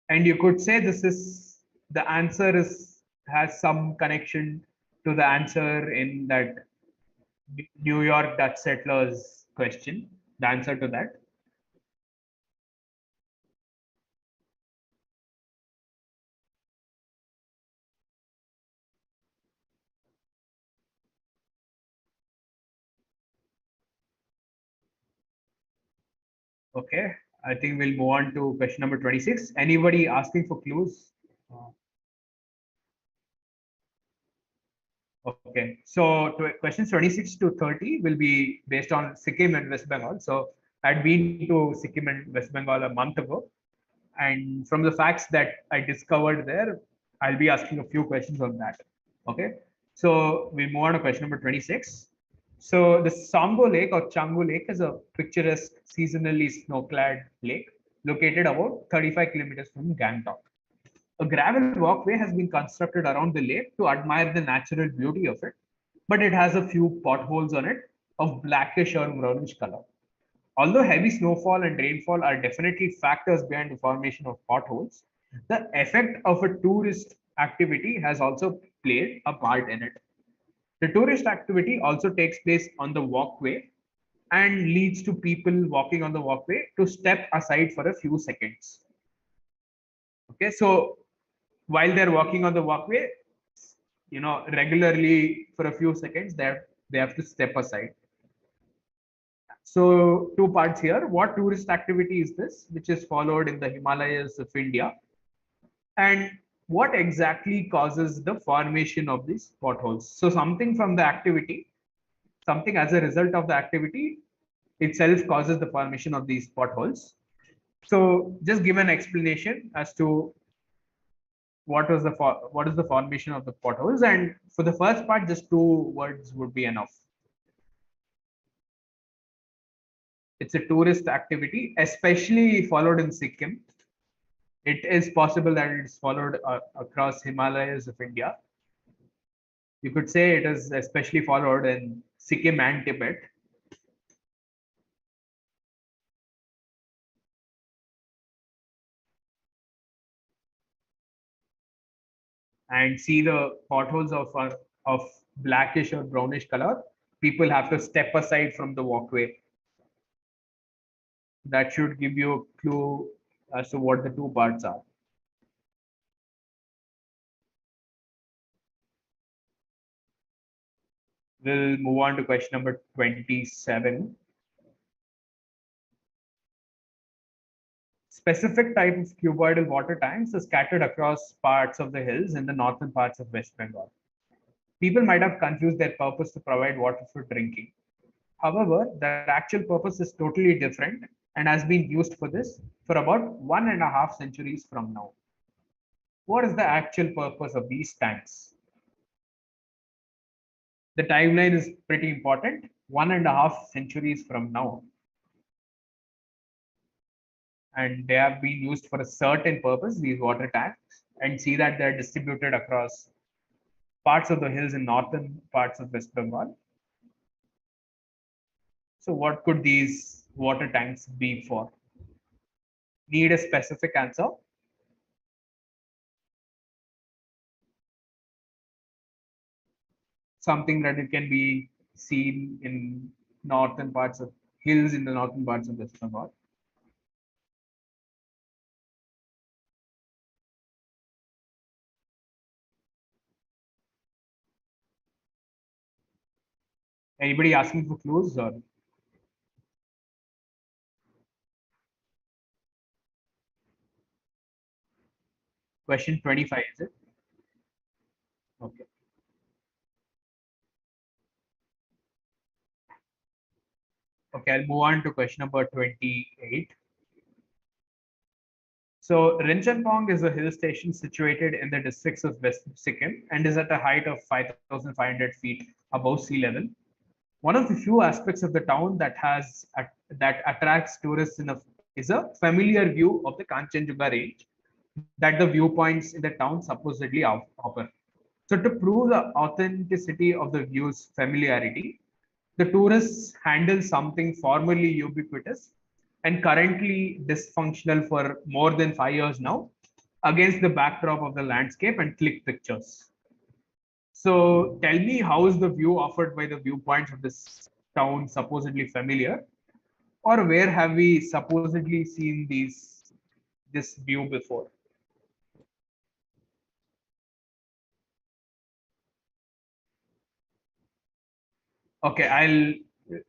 And you could say the answer has some connection to the answer in that New York Dutch settlers question, the answer to that. Okay, I think we'll move on to question number 26. Anybody asking for clues? Okay, so questions 26 to 30 will be based on Sikkim and West Bengal. So I'd been to Sikkim and West Bengal a month ago. And from the facts that I discovered there, I'll be asking a few questions on that. Okay, so we move on to question number 26. So the Sambo Lake or Changu Lake is a picturesque, seasonally snow-clad lake located about 35 kilometers from Gangtok. A gravel walkway has been constructed around the lake to admire the natural beauty of it, but it has a few potholes on it of blackish or brownish color. Although heavy snowfall and rainfall are definitely factors behind the formation of potholes, the effect of a tourist activity has also played a part in it. The tourist activity also takes place on the walkway and leads to people walking on the walkway to step aside for a few seconds. Okay, so while they're walking on the walkway, regularly for a few seconds, they have to step aside. So two parts here. What tourist activity is this, which is followed in the Himalayas of India? And what exactly causes the formation of these potholes? So something from the activity, something as a result of the activity itself causes the formation of these potholes. So just give an explanation as to what is the formation of the potholes, and for the first part, just two words would be enough. It's a tourist activity, especially followed in Sikkim. It is possible that it's followed across Himalayas of India. You could say it is especially followed in Sikkim and Tibet. And see the potholes of blackish or brownish color. People have to step aside from the walkway. That should give you a clue as to what the two parts are. We'll move on to question number 27. Specific type of cuboidal water tanks are scattered across parts of the hills in the northern parts of West Bengal. People might have confused their purpose to provide water for drinking. However, their actual purpose is totally different and has been used for this for about 1.5 centuries from now. What is the actual purpose of these tanks? The timeline is pretty important. 1.5 centuries from now. And they have been used for a certain purpose, these water tanks, and see that they're distributed across parts of the hills in northern parts of West Bengal. So what could these water tanks be for? Need a specific answer? Something that it can be seen in northern parts of hills in the northern parts of West Bengal. Anybody asking for clues or? Question 25, is it? Okay. Okay, I'll move on to question number 28. So Rinchapong is a hill station situated in the districts of West Sikkim and is at a height of 5,500 feet above sea level. One of the few aspects of the town that attracts tourists is a familiar view of the Kanchenjunga range that the viewpoints in the town supposedly offer. So to prove the authenticity of the view's familiarity, the tourists handle something formerly ubiquitous and currently dysfunctional for more than 5 years now against the backdrop of the landscape and click pictures. So tell me, how is the view offered by the viewpoints of this town supposedly familiar? Or where have we supposedly seen this view before? Okay,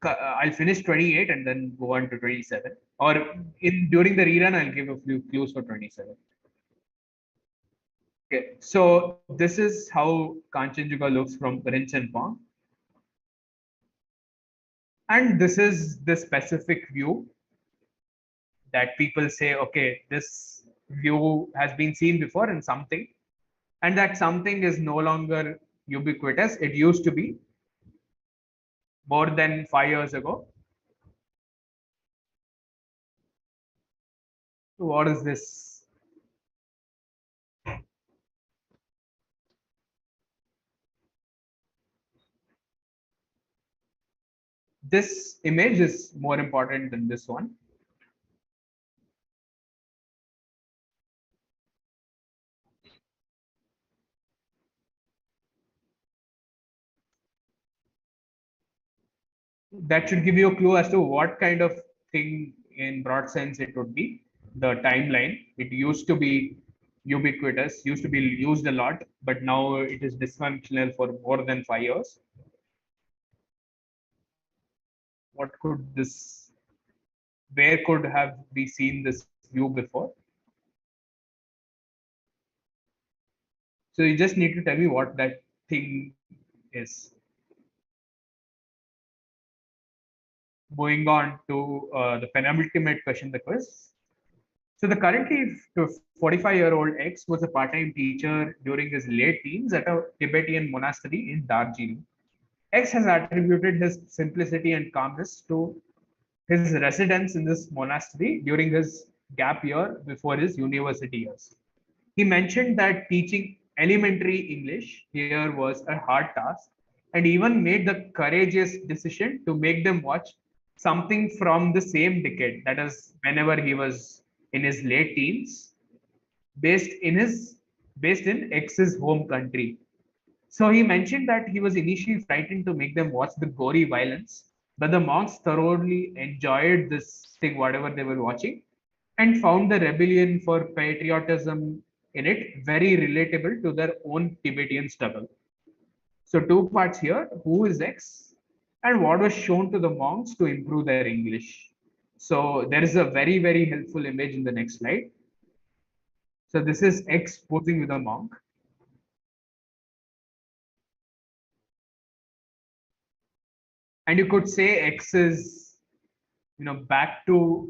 I'll finish 28 and then go on to 27. Or during the rerun, I'll give a few clues for 27. Okay, so this is how Kanchenjunga looks from Rinchapong. And this is the specific view that people say, okay, this view has been seen before in something, and that something is no longer ubiquitous. It used to be more than 5 years ago. What is this? This image is more important than this one. That should give you a clue as to what kind of thing in broad sense it would be. The timeline, it used to be ubiquitous, used to be used a lot, but now it is dysfunctional for more than 5 years. What could this, where could have we seen this view before? So you just need to tell me what that thing is. Moving on to the penultimate question, the quiz. So the currently 45-year-old X was a part-time teacher during his late teens at a Tibetan monastery in Darjeeling. X has attributed his simplicity and calmness to his residence in this monastery during his gap year before his university years. He mentioned that teaching elementary English here was a hard task and even made the courageous decision to make them watch something from the same decade, that is, whenever he was in his late teens, based in X's home country. So he mentioned that he was initially frightened to make them watch the gory violence, but the monks thoroughly enjoyed this thing, whatever they were watching, and found the rebellion for patriotism in it very relatable to their own Tibetan struggle. So, two parts here: who is X, and what was shown to the monks to improve their English. So, there is a very, very helpful image in the next slide. So, this is X posing with a monk. And you could say X is, back to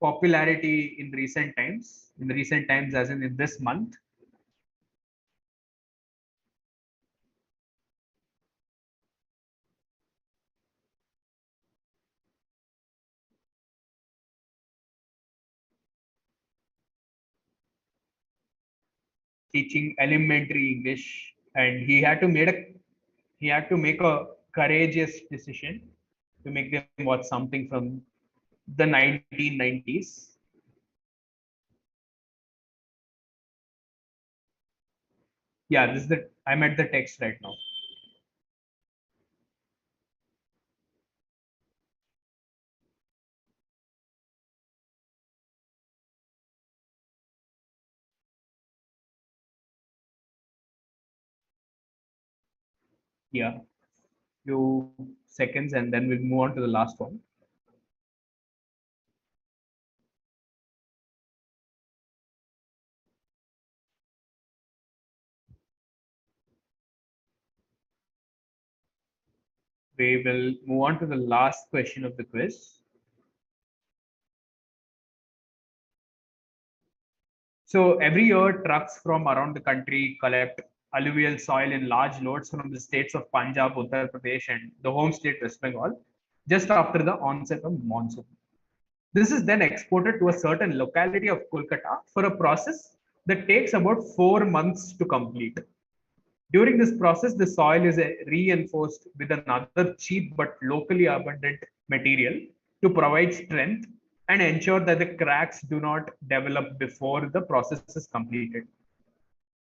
popularity in recent times. In recent times, as in this month. Teaching elementary English, and he had to make a courageous decision to make them watch something from the 1990s. Yeah, this is the I'm at the text right now. Yeah, few seconds, and then we'll move on to the last one. We will move on to the last question of the quiz. So every year, trucks from around the country collect alluvial soil in large loads from the states of Punjab, Uttar Pradesh, and the home state West Bengal just after the onset of monsoon. This is then exported to a certain locality of Kolkata for a process that takes about 4 months to complete. During this process, the soil is reinforced with another cheap but locally abundant material to provide strength and ensure that the cracks do not develop before the process is completed.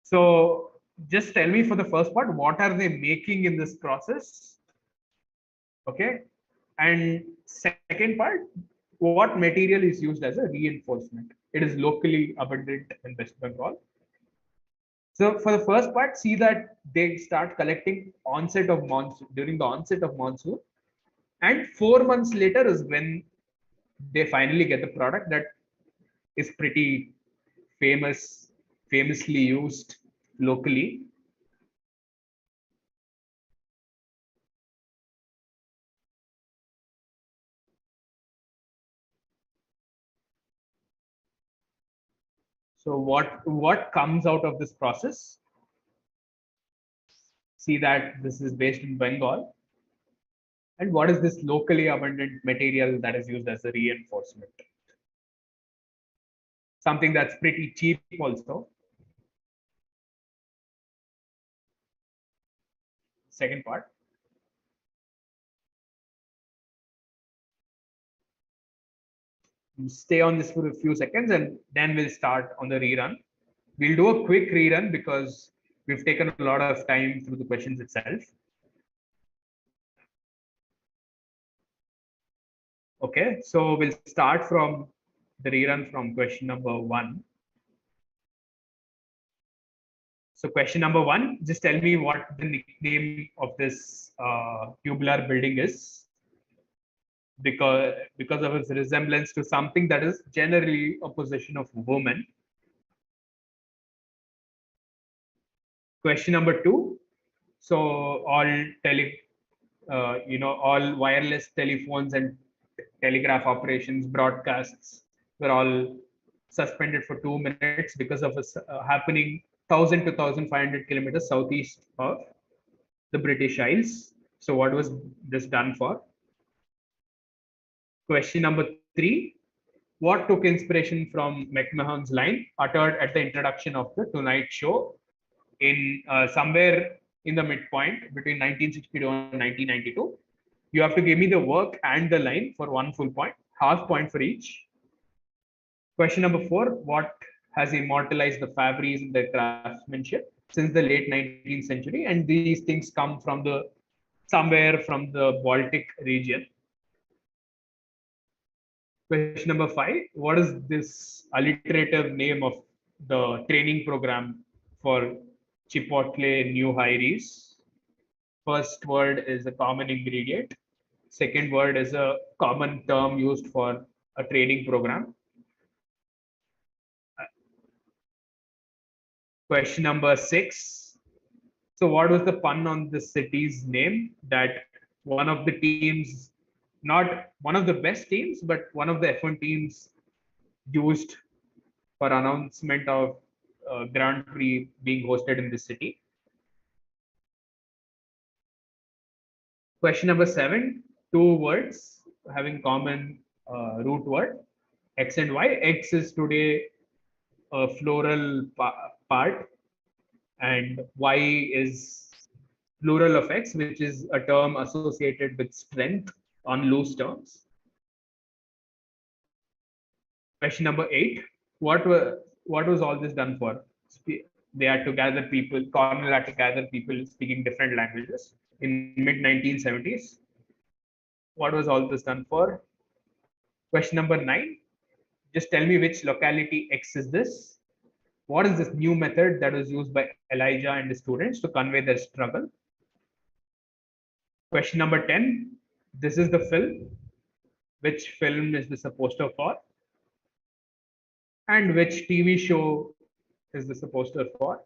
So, just tell me for the first part, what are they making in this process? Okay. And second part, what material is used as a reinforcement? It is locally abundant in West Bengal. So for the first part, see that they start collecting onset of monsoon during the onset of monsoon, and 4 months later is when they finally get the product that is pretty famous, famously used locally. So what comes out of this process? See that this is based in Bengal. And what is this locally abundant material that is used as a reinforcement? something that's pretty cheap also. Second part. Stay on this for a few seconds and then we'll start on the rerun. We'll do a quick rerun because we've taken a lot of time through the questions itself. Okay, so we'll start from the rerun from question number 1. So question number 1, just tell me what the nickname of this tubular building is, because of its resemblance to something that is generally a possession of women. Question number 2, so all all wireless telephones and telegraph operations broadcasts were all suspended for 2 minutes because of a happening 1000 to 1500 kilometers southeast of the British Isles. So what was this done for? Question number 3, what took inspiration from McMahon's line uttered at the introduction of the Tonight Show in somewhere in the midpoint between 1962 and 1992? You have to give me the work and the line for 1 full point, half point for each. Question number 4, what has immortalized the fabrics and the craftsmanship since the late 19th century? And these things come from somewhere from the Baltic region. Question number 5, what is this alliterative name of the training program for Chipotle new hirees? First word is a common ingredient. Second word is a common term used for a training program. Question number 6. So what was the pun on the city's name that one of the teams, not one of the best teams, but one of the F1 teams used for announcement of Grand Prix being hosted in this city? Question number 7, 2 words having common root word, X and Y. X is today a floral part and Y is plural of X, which is a term associated with strength on loose terms. Question number 8, what was all this done for? They had to gather people, Cornell had to gather people speaking different languages in mid 1970s. What was all this done for? Question number 9, just tell me which locality X is this. What is this new method that was used by Elijah and the students to convey their struggle? Question number 10, this is the film. Which film is this a poster for? And which TV show is this a poster for?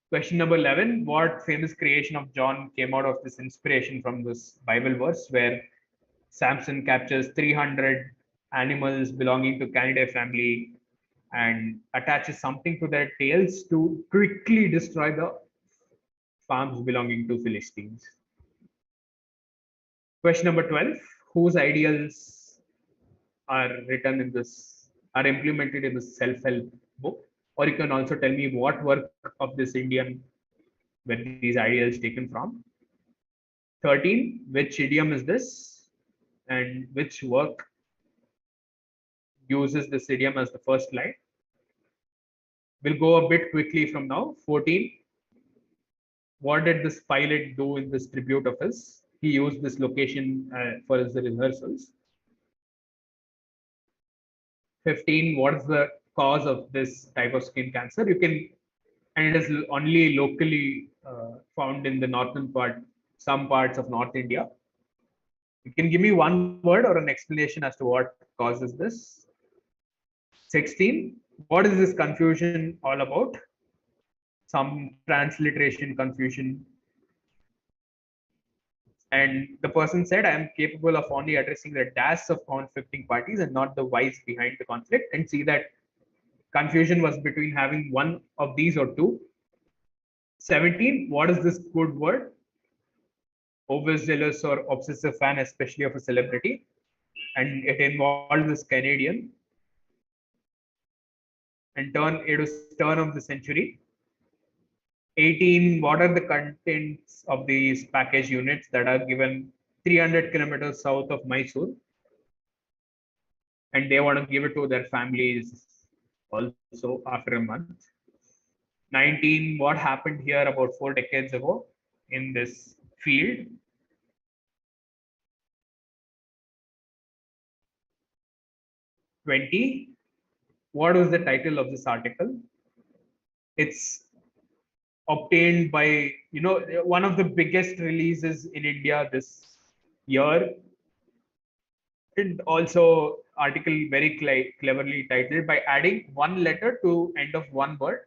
Question number 11, what famous creation of John came out of this inspiration from this Bible verse where Samson captures 300 animals belonging to Canidae family and attaches something to their tails to quickly destroy the farms belonging to Philistines? Question number 12, whose ideals are implemented in this self-help book? Or you can also tell me what work of this Indian were these ideas taken from? 13, which idiom is this? And which work uses this idiom as the first line? We'll go a bit quickly from now. 14, what did this pilot do in this tribute of his? He used this location for his rehearsals. 15, what is the cause of this type of skin cancer? You can, and it is only locally found in the northern part, some parts of North India. You can give me one word or an explanation as to what causes this. 16, what is this confusion all about? Some transliteration confusion. And the person said, I am capable of only addressing the dashes of conflicting parties and not the whys behind the conflict, and see that confusion was between having one of these or two. 17, what is this good word? Overzealous or obsessive fan, especially of a celebrity. and it involved this Canadian. And it was turn of the century. 18, what are the contents of these package units that are given 300 kilometers south of Mysore? And they want to give it to their families also after a month. 19, what happened here about 4 decades ago in this field? 20, what was the title of this article? It's obtained by, one of the biggest releases in India this year. And also article very cleverly titled by adding one letter to end of one word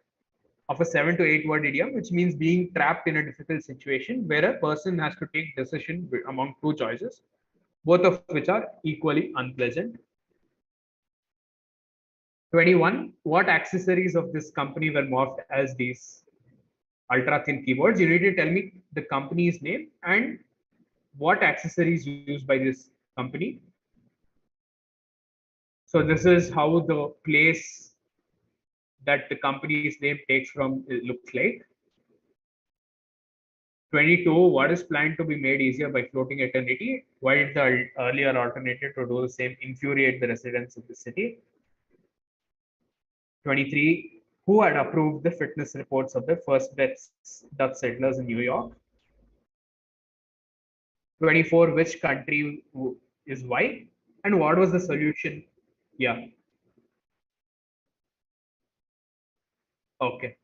of a 7 to 8 word idiom, which means being trapped in a difficult situation where a person has to take decision among two choices, both of which are equally unpleasant. 21, what accessories of this company were morphed as these ultra thin keyboards? You need to tell me the company's name and what accessories used by this company. So this is how the place that the company's name takes from looks like. 22, what is planned to be made easier by floating eternity? Why did the earlier alternative to do the same infuriate the residents of the city? 23, who had approved the fitness reports of the first Dutch settlers in New York? 24, which country is why? And what was the solution? Yeah. Okay.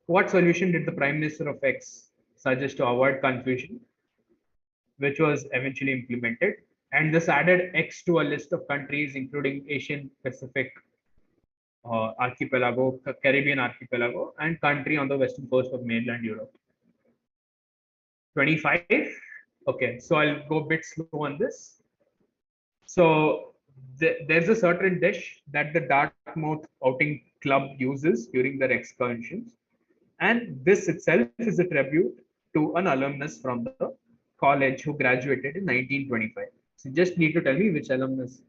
What solution did the Prime Minister of X suggest to avoid confusion, which was eventually implemented? And this added X to a list of countries, including Asian Pacific archipelago, Caribbean archipelago, and country on the western coast of mainland Europe. 25. Okay, so I'll go a bit slow on this. So there's a certain dish that the Dartmouth Outing Club uses during their excursions. And this itself is a tribute to an alumnus from the college who graduated in 1925. So you just need to tell me which alumnus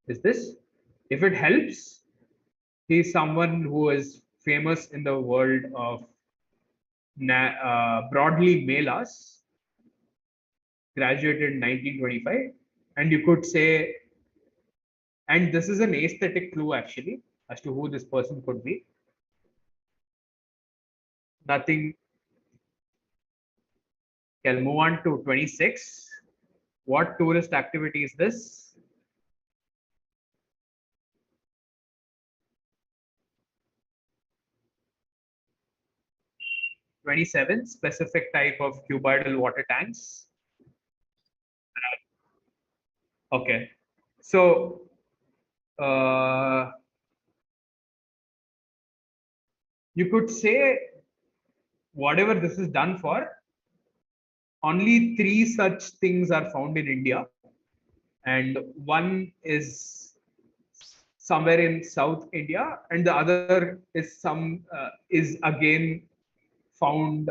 is this. If it helps, he's someone who is famous in the world of broadly Melas, graduated in 1925. And you could say, and this is an aesthetic clue actually as to who this person could be. Nothing. I'll move on to 26. What tourist activity is this? 27, specific type of cuboidal water tanks. Okay. So, you could say whatever this is done for, only 3 such things are found in India. And one is somewhere in South India, and the other is again found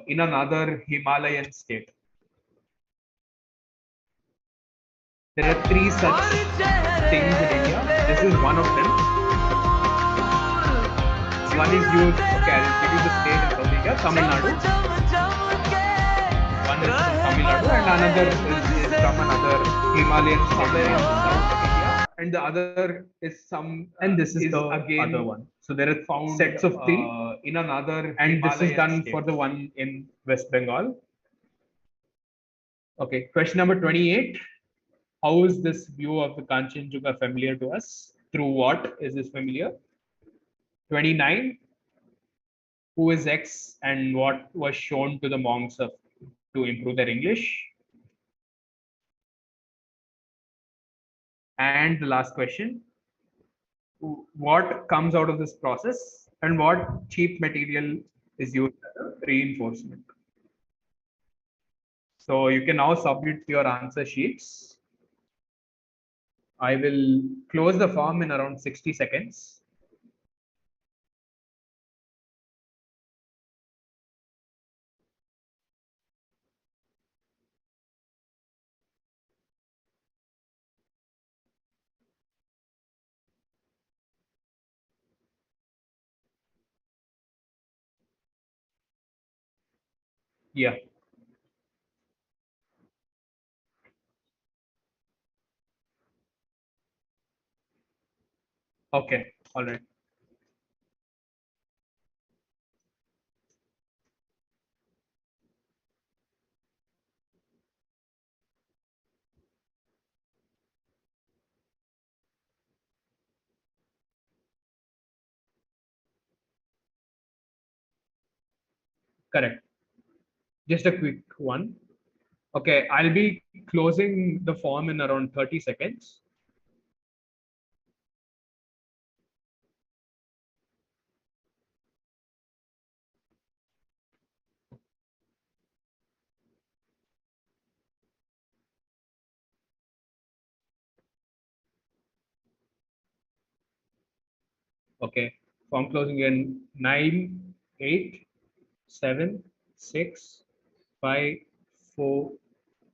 in another Himalayan state. There are 3 such things in India. This is one of them. One is used, okay, I'll give you the state in South India, Tamil Nadu. One is from Tamil Nadu, and another is from another Himalayan state in South India. And the other is and this is the again other one. So there are found sets of 3 in another, and Himalayan this is done state for the one in West Bengal. Okay, question number 28. How is this view of the Kanchenjunga familiar to us? Through what is this familiar? 29. Who is X and what was shown to the monks to improve their English? And the last question. What comes out of this process and what cheap material is used as a reinforcement? So you can now submit your answer sheets. I will close the form in around 60 seconds. Yeah. Okay. All right. Correct. Just a quick one. Okay, I'll be closing the form in around 30 seconds. Okay, form closing in 9, 8, 7, 6, 5, 4,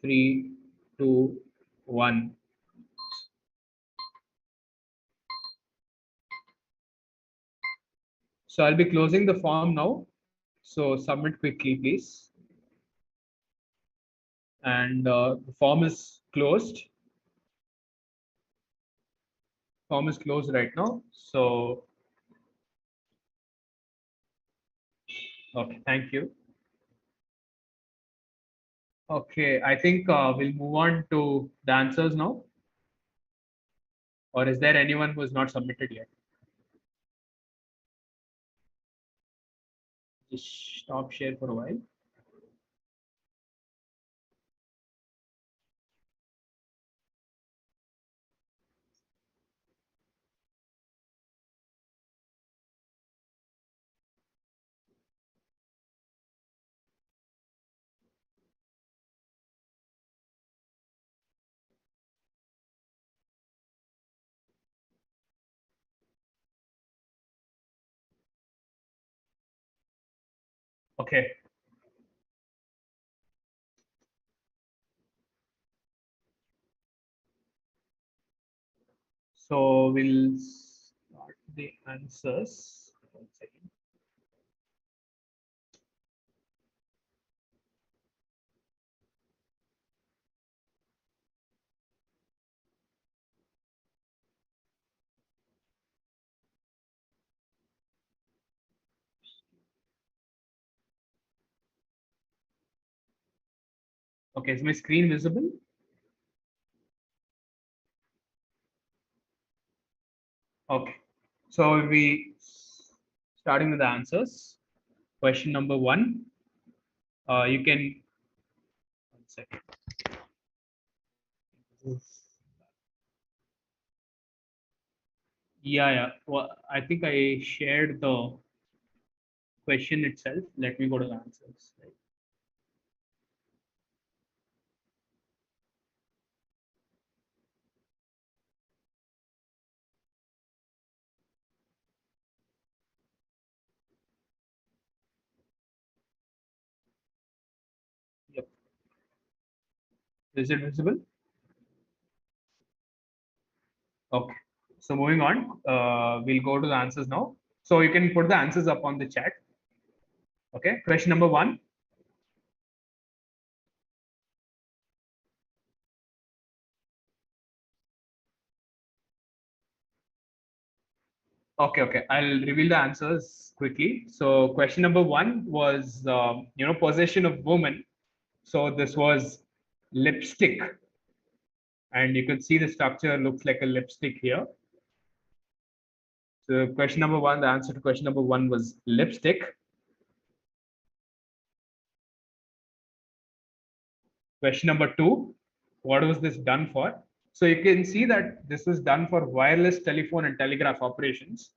3, 2, 1. So I'll be closing the form now. So submit quickly, please. And the form is closed. Form is closed right now. So, okay, thank you. Okay, I think we'll move on to the answers now. Or is there anyone who has not submitted yet? Just stop share for a while. Okay. So we'll start the answers. One second. Okay, is my screen visible? Okay. So we'll be starting with the answers. Question number 1. You can, one second. Yeah. Well, I think I shared the question itself. Let me go to the answers. Right. Yep. Is it visible? Okay. So moving on, we'll go to the answers now. So you can put the answers up on the chat. Okay. Question number 1. Okay. I'll reveal the answers quickly. So question number 1 was, possession of woman. So this was lipstick, and you can see the structure looks like a lipstick here. So question number 1, the answer to question number 1 was lipstick. Question number 2, what was this done for? So you can see that this was done for wireless telephone and telegraph operations.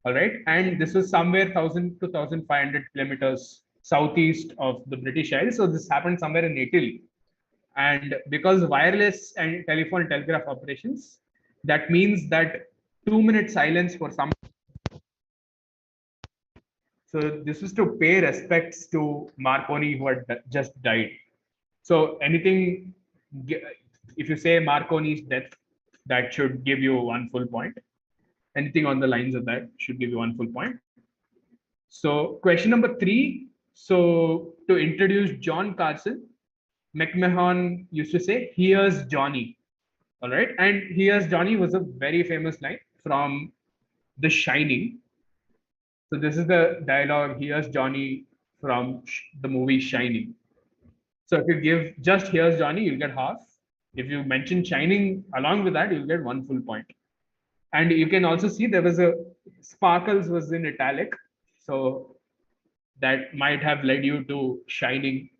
All right, and this was somewhere 1,000 to 1,500 kilometers southeast of the British Isles. So this happened somewhere in Italy. And because wireless and telephone and telegraph operations, that means that 2-minute silence for some. So this is to pay respects to Marconi who had just died. So anything, if you say Marconi's death, that should give you 1 full point. Anything on the lines of that should give you 1 full point. So question number 3 So to introduce John Carson, McMahon used to say, "Here's Johnny." All right, and "Here's Johnny" was a very famous line from The Shining. So this is the dialogue. "Here's Johnny" from the movie Shining. So if you give just "Here's Johnny," you'll get half. If you mention Shining along with that, you'll get one full point. And you can also see there was a Sparkles was in italic. So that might have led you to Shining.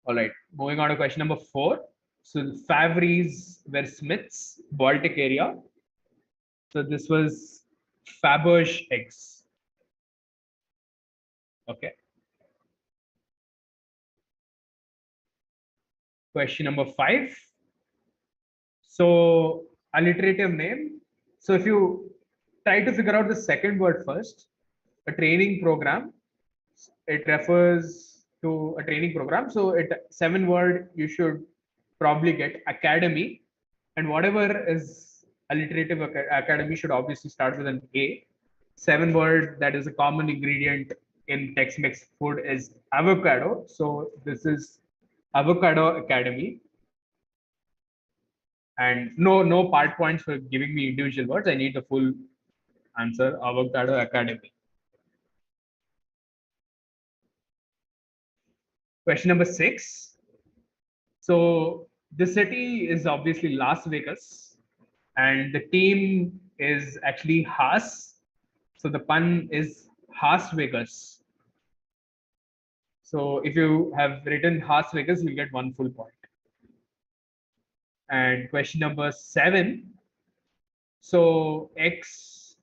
All right, moving on to question number 4. So the Fabries were Smith's Baltic area. So this was Faberge eggs. Okay. Question number 5. So alliterative name. So if you try to figure out the second word first, a training program, it refers to a training program. So it 7-word, you should probably get academy, and whatever is alliterative academy should obviously start with an A. 7-word that is a common ingredient in Tex-Mex food is avocado. So this is Avocado Academy. And no part points for giving me individual words. I need the full answer. Avocado Academy. Question number 6. So the city is obviously Las Vegas, and the team is actually Haas. So the pun is Haas Vegas. So if you have written Haas Vegas, you'll get one full point. And question number 7. So X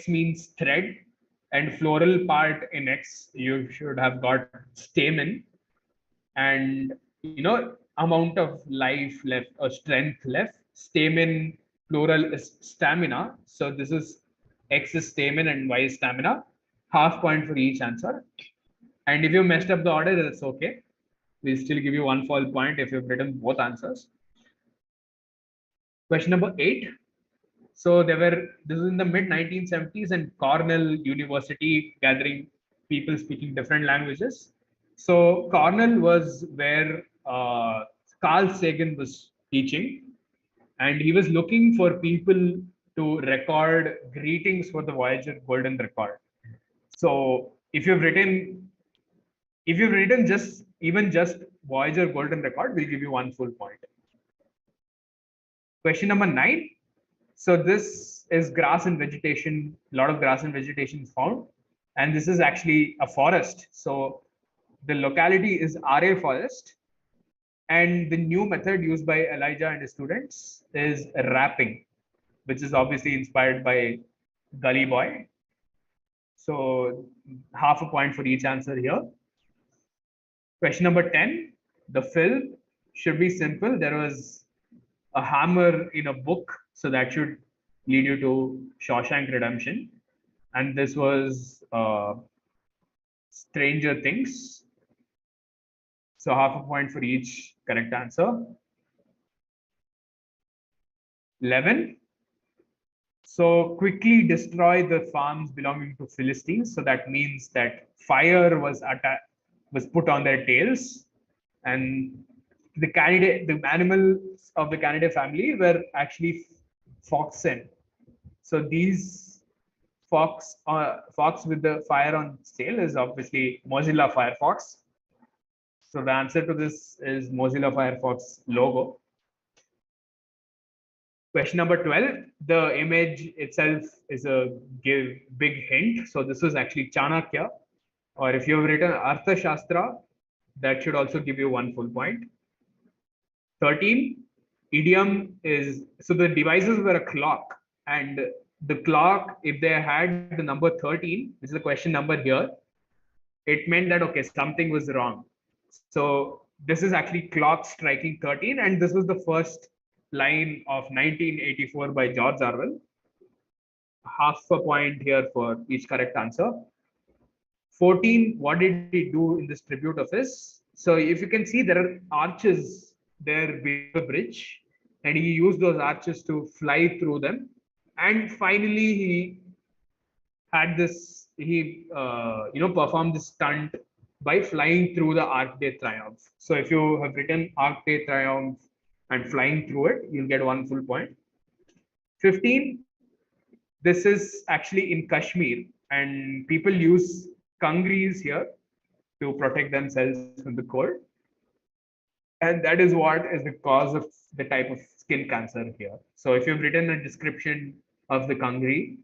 means thread, and floral part in X, you should have got stamen. And amount of life left or strength left. Stamen plural is stamina. So this is X is stamen and Y is stamina. Half point for each answer. And if you messed up the order, that's okay. We'll still give you one full point if you've written both answers. Question number 8. So this is in the mid 1970s, and Cornell University gathering people speaking different languages. So Cornell was where Carl Sagan was teaching, and he was looking for people to record greetings for the Voyager Golden Record. So if you've written just Voyager Golden Record, we'll give you one full point. Question number 9. So this is grass and vegetation. A lot of grass and vegetation is found, and this is actually a forest. So the locality is RA Forest, and the new method used by Elijah and his students is wrapping, which is obviously inspired by Gully Boy. So half a point for each answer here. Question number 10. The film should be simple. There was a hammer in a book, so that should lead you to Shawshank Redemption. And this was Stranger Things. So half a point for each correct answer. 11. So quickly destroy the farms belonging to Philistines. So that means that fire was put on their tails, and the animals of the Canidae family were actually foxen. So these fox with the fire on its tail is obviously Mozilla Firefox. So the answer to this is Mozilla Firefox logo. Question number 12. The image itself is a big hint. So this was actually Chanakya, or if you have written Artha Shastra, that should also give you one full point. 13. Idiom is, so the devices were a clock, and the clock, if they had the number 13, which is the question number here, it meant that, okay, something was wrong. So this is actually clock striking 13, and this was the first line of 1984 by George Orwell. Half a point here for each correct answer. 14. What did he do in this tribute of his? So if you can see, there are arches there below the bridge, and he used those arches to fly through them. And finally, he had this, he performed this stunt by flying through the Arc de Triomphe. So if you have written Arc de Triomphe and flying through it, you'll get 1 full point. 15, this is actually in Kashmir, and people use kangris here to protect themselves from the cold. And that is what is the cause of the type of skin cancer here. So if you've written a description of the kangri,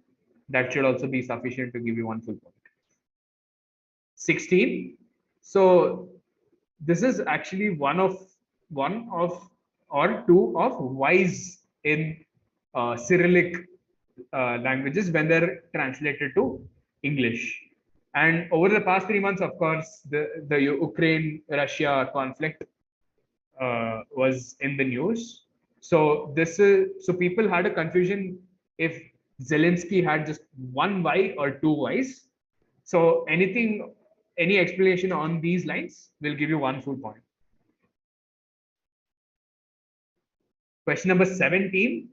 that should also be sufficient to give you 1 full point. 16. So this is actually one of or two of Y's in Cyrillic languages when they're translated to English. And over the past 3 months, of course, the Ukraine-Russia conflict was in the news. So people had a confusion if Zelensky had just one Y or two Ys. So any explanation on these lines will give you 1 full point. Question number 17.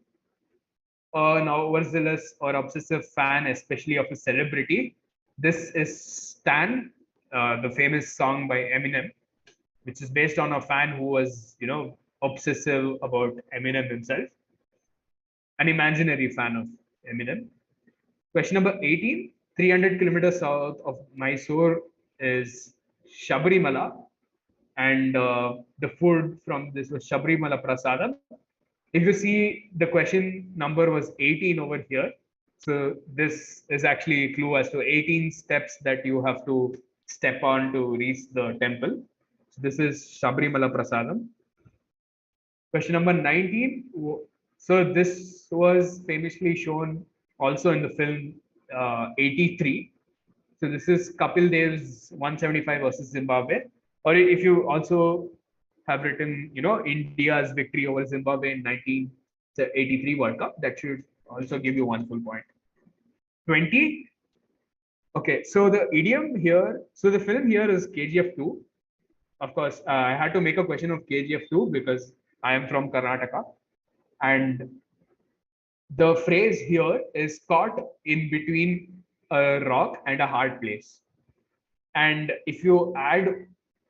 An overzealous or obsessive fan, especially of a celebrity. This is Stan, the famous song by Eminem, which is based on a fan who was, obsessive about Eminem himself. An imaginary fan of Eminem. Question number 18. 300 kilometers south of Mysore is Shabrimala, and the food from this was Shabrimala Prasadam. If you see, the question number was 18 over here. So this is actually a clue as to 18 steps that you have to step on to reach the temple. So this is Shabrimala Prasadam. Question number 19. So this was famously shown also in the film 83. So this is Kapil Dev's 175 versus Zimbabwe. Or if you also have written, India's victory over Zimbabwe in 1983 World Cup, that should also give you 1 full point. 20. Okay, so the idiom here, so the film here is KGF 2. Of course, I had to make a question of KGF 2 because I am from Karnataka. And the phrase here is caught in between a rock and a hard place. And if you add,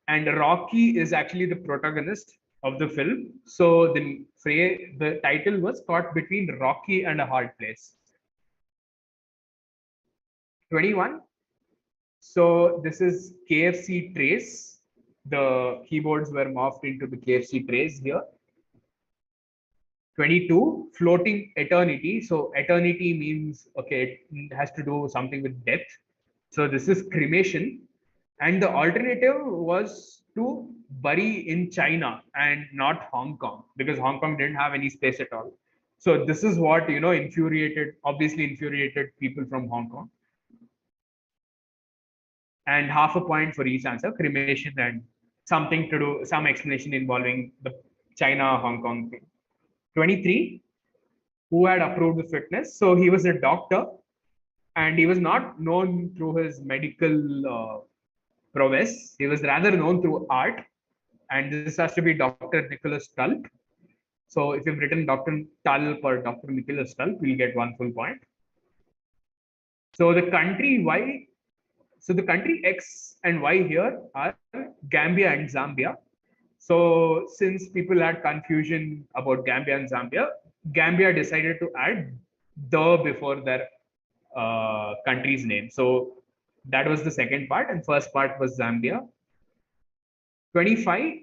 and Rocky is actually the protagonist of the film. So the title was caught between Rocky and a hard place. 21. So this is KFC trays. The keyboards were morphed into the KFC trays here. 22. Floating eternity. So eternity means, okay, it has to do something with death. So this is cremation. And the alternative was to bury in China and not Hong Kong, because Hong Kong didn't have any space at all. So this is what, obviously infuriated people from Hong Kong. And half a point for each answer, cremation and something to do, some explanation involving the China-Hong Kong thing. 23, who had approved the fitness? So he was a doctor, and he was not known through his medical prowess. He was rather known through art, and this has to be Dr. Nicholas Tulp. So if you've written Dr. Tulp or Dr. Nicholas Tulp, you'll get 1 full point. So the country Y, so the country X and Y here are Gambia and Zambia. So since people had confusion about Gambia and Zambia, Gambia decided to add the before their country's name. So that was the second part, and first part was Zambia. 25.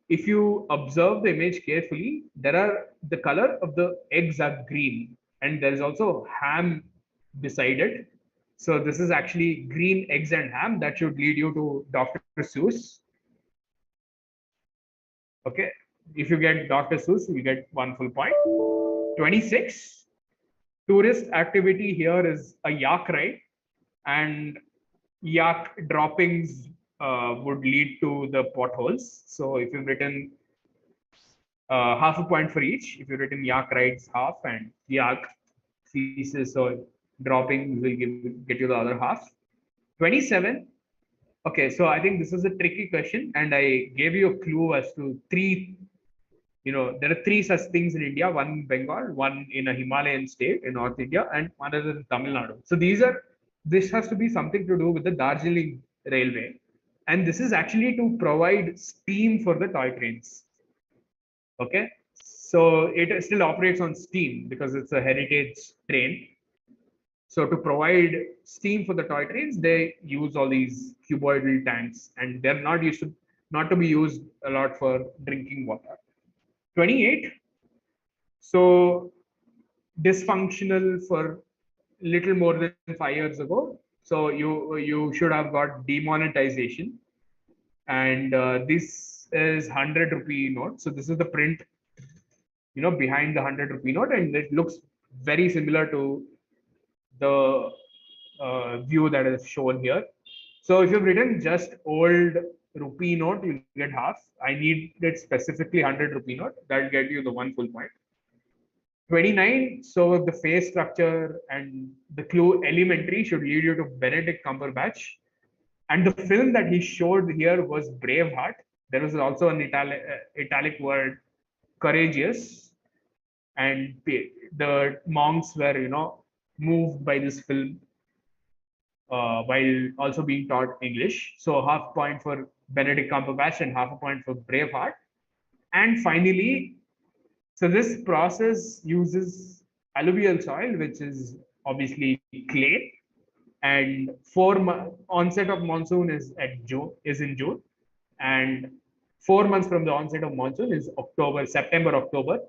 If you observe the image carefully, the color of the eggs are green, and there is also ham beside it. So this is actually green eggs and ham. That should lead you to Dr. Seuss. Okay, if you get Dr. Seuss, you get 1 full point. 26. Tourist activity here is a yak ride, and yak droppings would lead to the potholes. So if you've written half a point for each, if you've written yak rides half and yak feces or droppings will get you the other half. 27. Okay, so I think this is a tricky question, and I gave you a clue as to 3. There are 3 such things in India: one in Bengal, one in a Himalayan state in North India, and one is in Tamil Nadu. So these are this has to be something to do with the Darjeeling Railway. And this is actually to provide steam for the toy trains. Okay. So it still operates on steam because it's a heritage train. So to provide steam for the toy trains, they use all these cuboidal tanks, and they're not to be used a lot for drinking water. 28. So dysfunctional for little more than 5 years ago. So you should have got demonetization, and this is 100 rupee note. So this is the print, behind the 100 rupee note, and it looks very similar to the view that is shown here. So if you've written just old rupee note, you get half. I need it specifically 100 rupee note. That'll get you the 1 full point. 29. So the face structure and the clue elementary should lead you to Benedict Cumberbatch. And the film that he showed here was Braveheart. There was also an italic word, courageous. And the monks were, moved by this film while also being taught English. So half point for Benedict Cumberbatch and half a point for Braveheart. And finally, so this process uses alluvial soil, which is obviously clay, and onset of monsoon is in June, and 4 months from the onset of monsoon is September, October.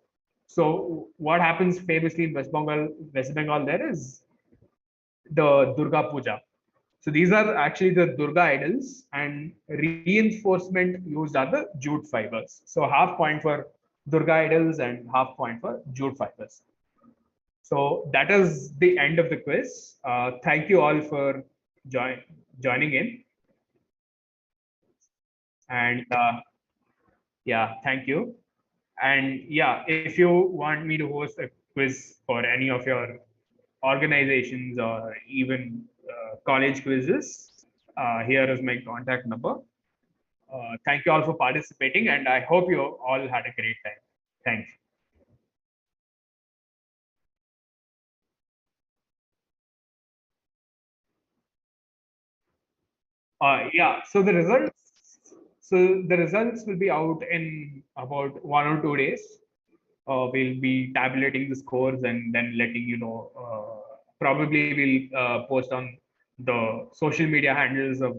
So what happens famously in West Bengal there is the Durga Puja. So these are actually the Durga idols, and reinforcement used are the jute fibers. So half point for Durga idols and half point for jute fibers. So that is the end of the quiz. Thank you all for joining in. And yeah, thank you. And yeah, if you want me to host a quiz for any of your organizations or even college quizzes, here is my contact number. Thank you all for participating, and I hope you all had a great time. Thanks. Yeah, so the results will be out in about 1 or 2 days. We'll be tabulating the scores and then letting you know. Probably we'll post on the social media handles of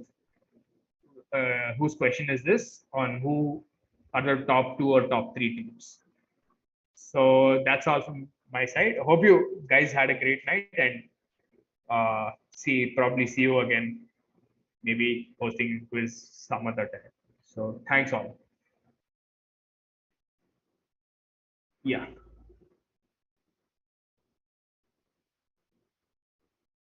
whose question is this, on who are the top 2 or top 3 teams. So that's all from my side. Hope you guys had a great night, and probably see you again, maybe hosting quiz some other time. So thanks all. Yeah.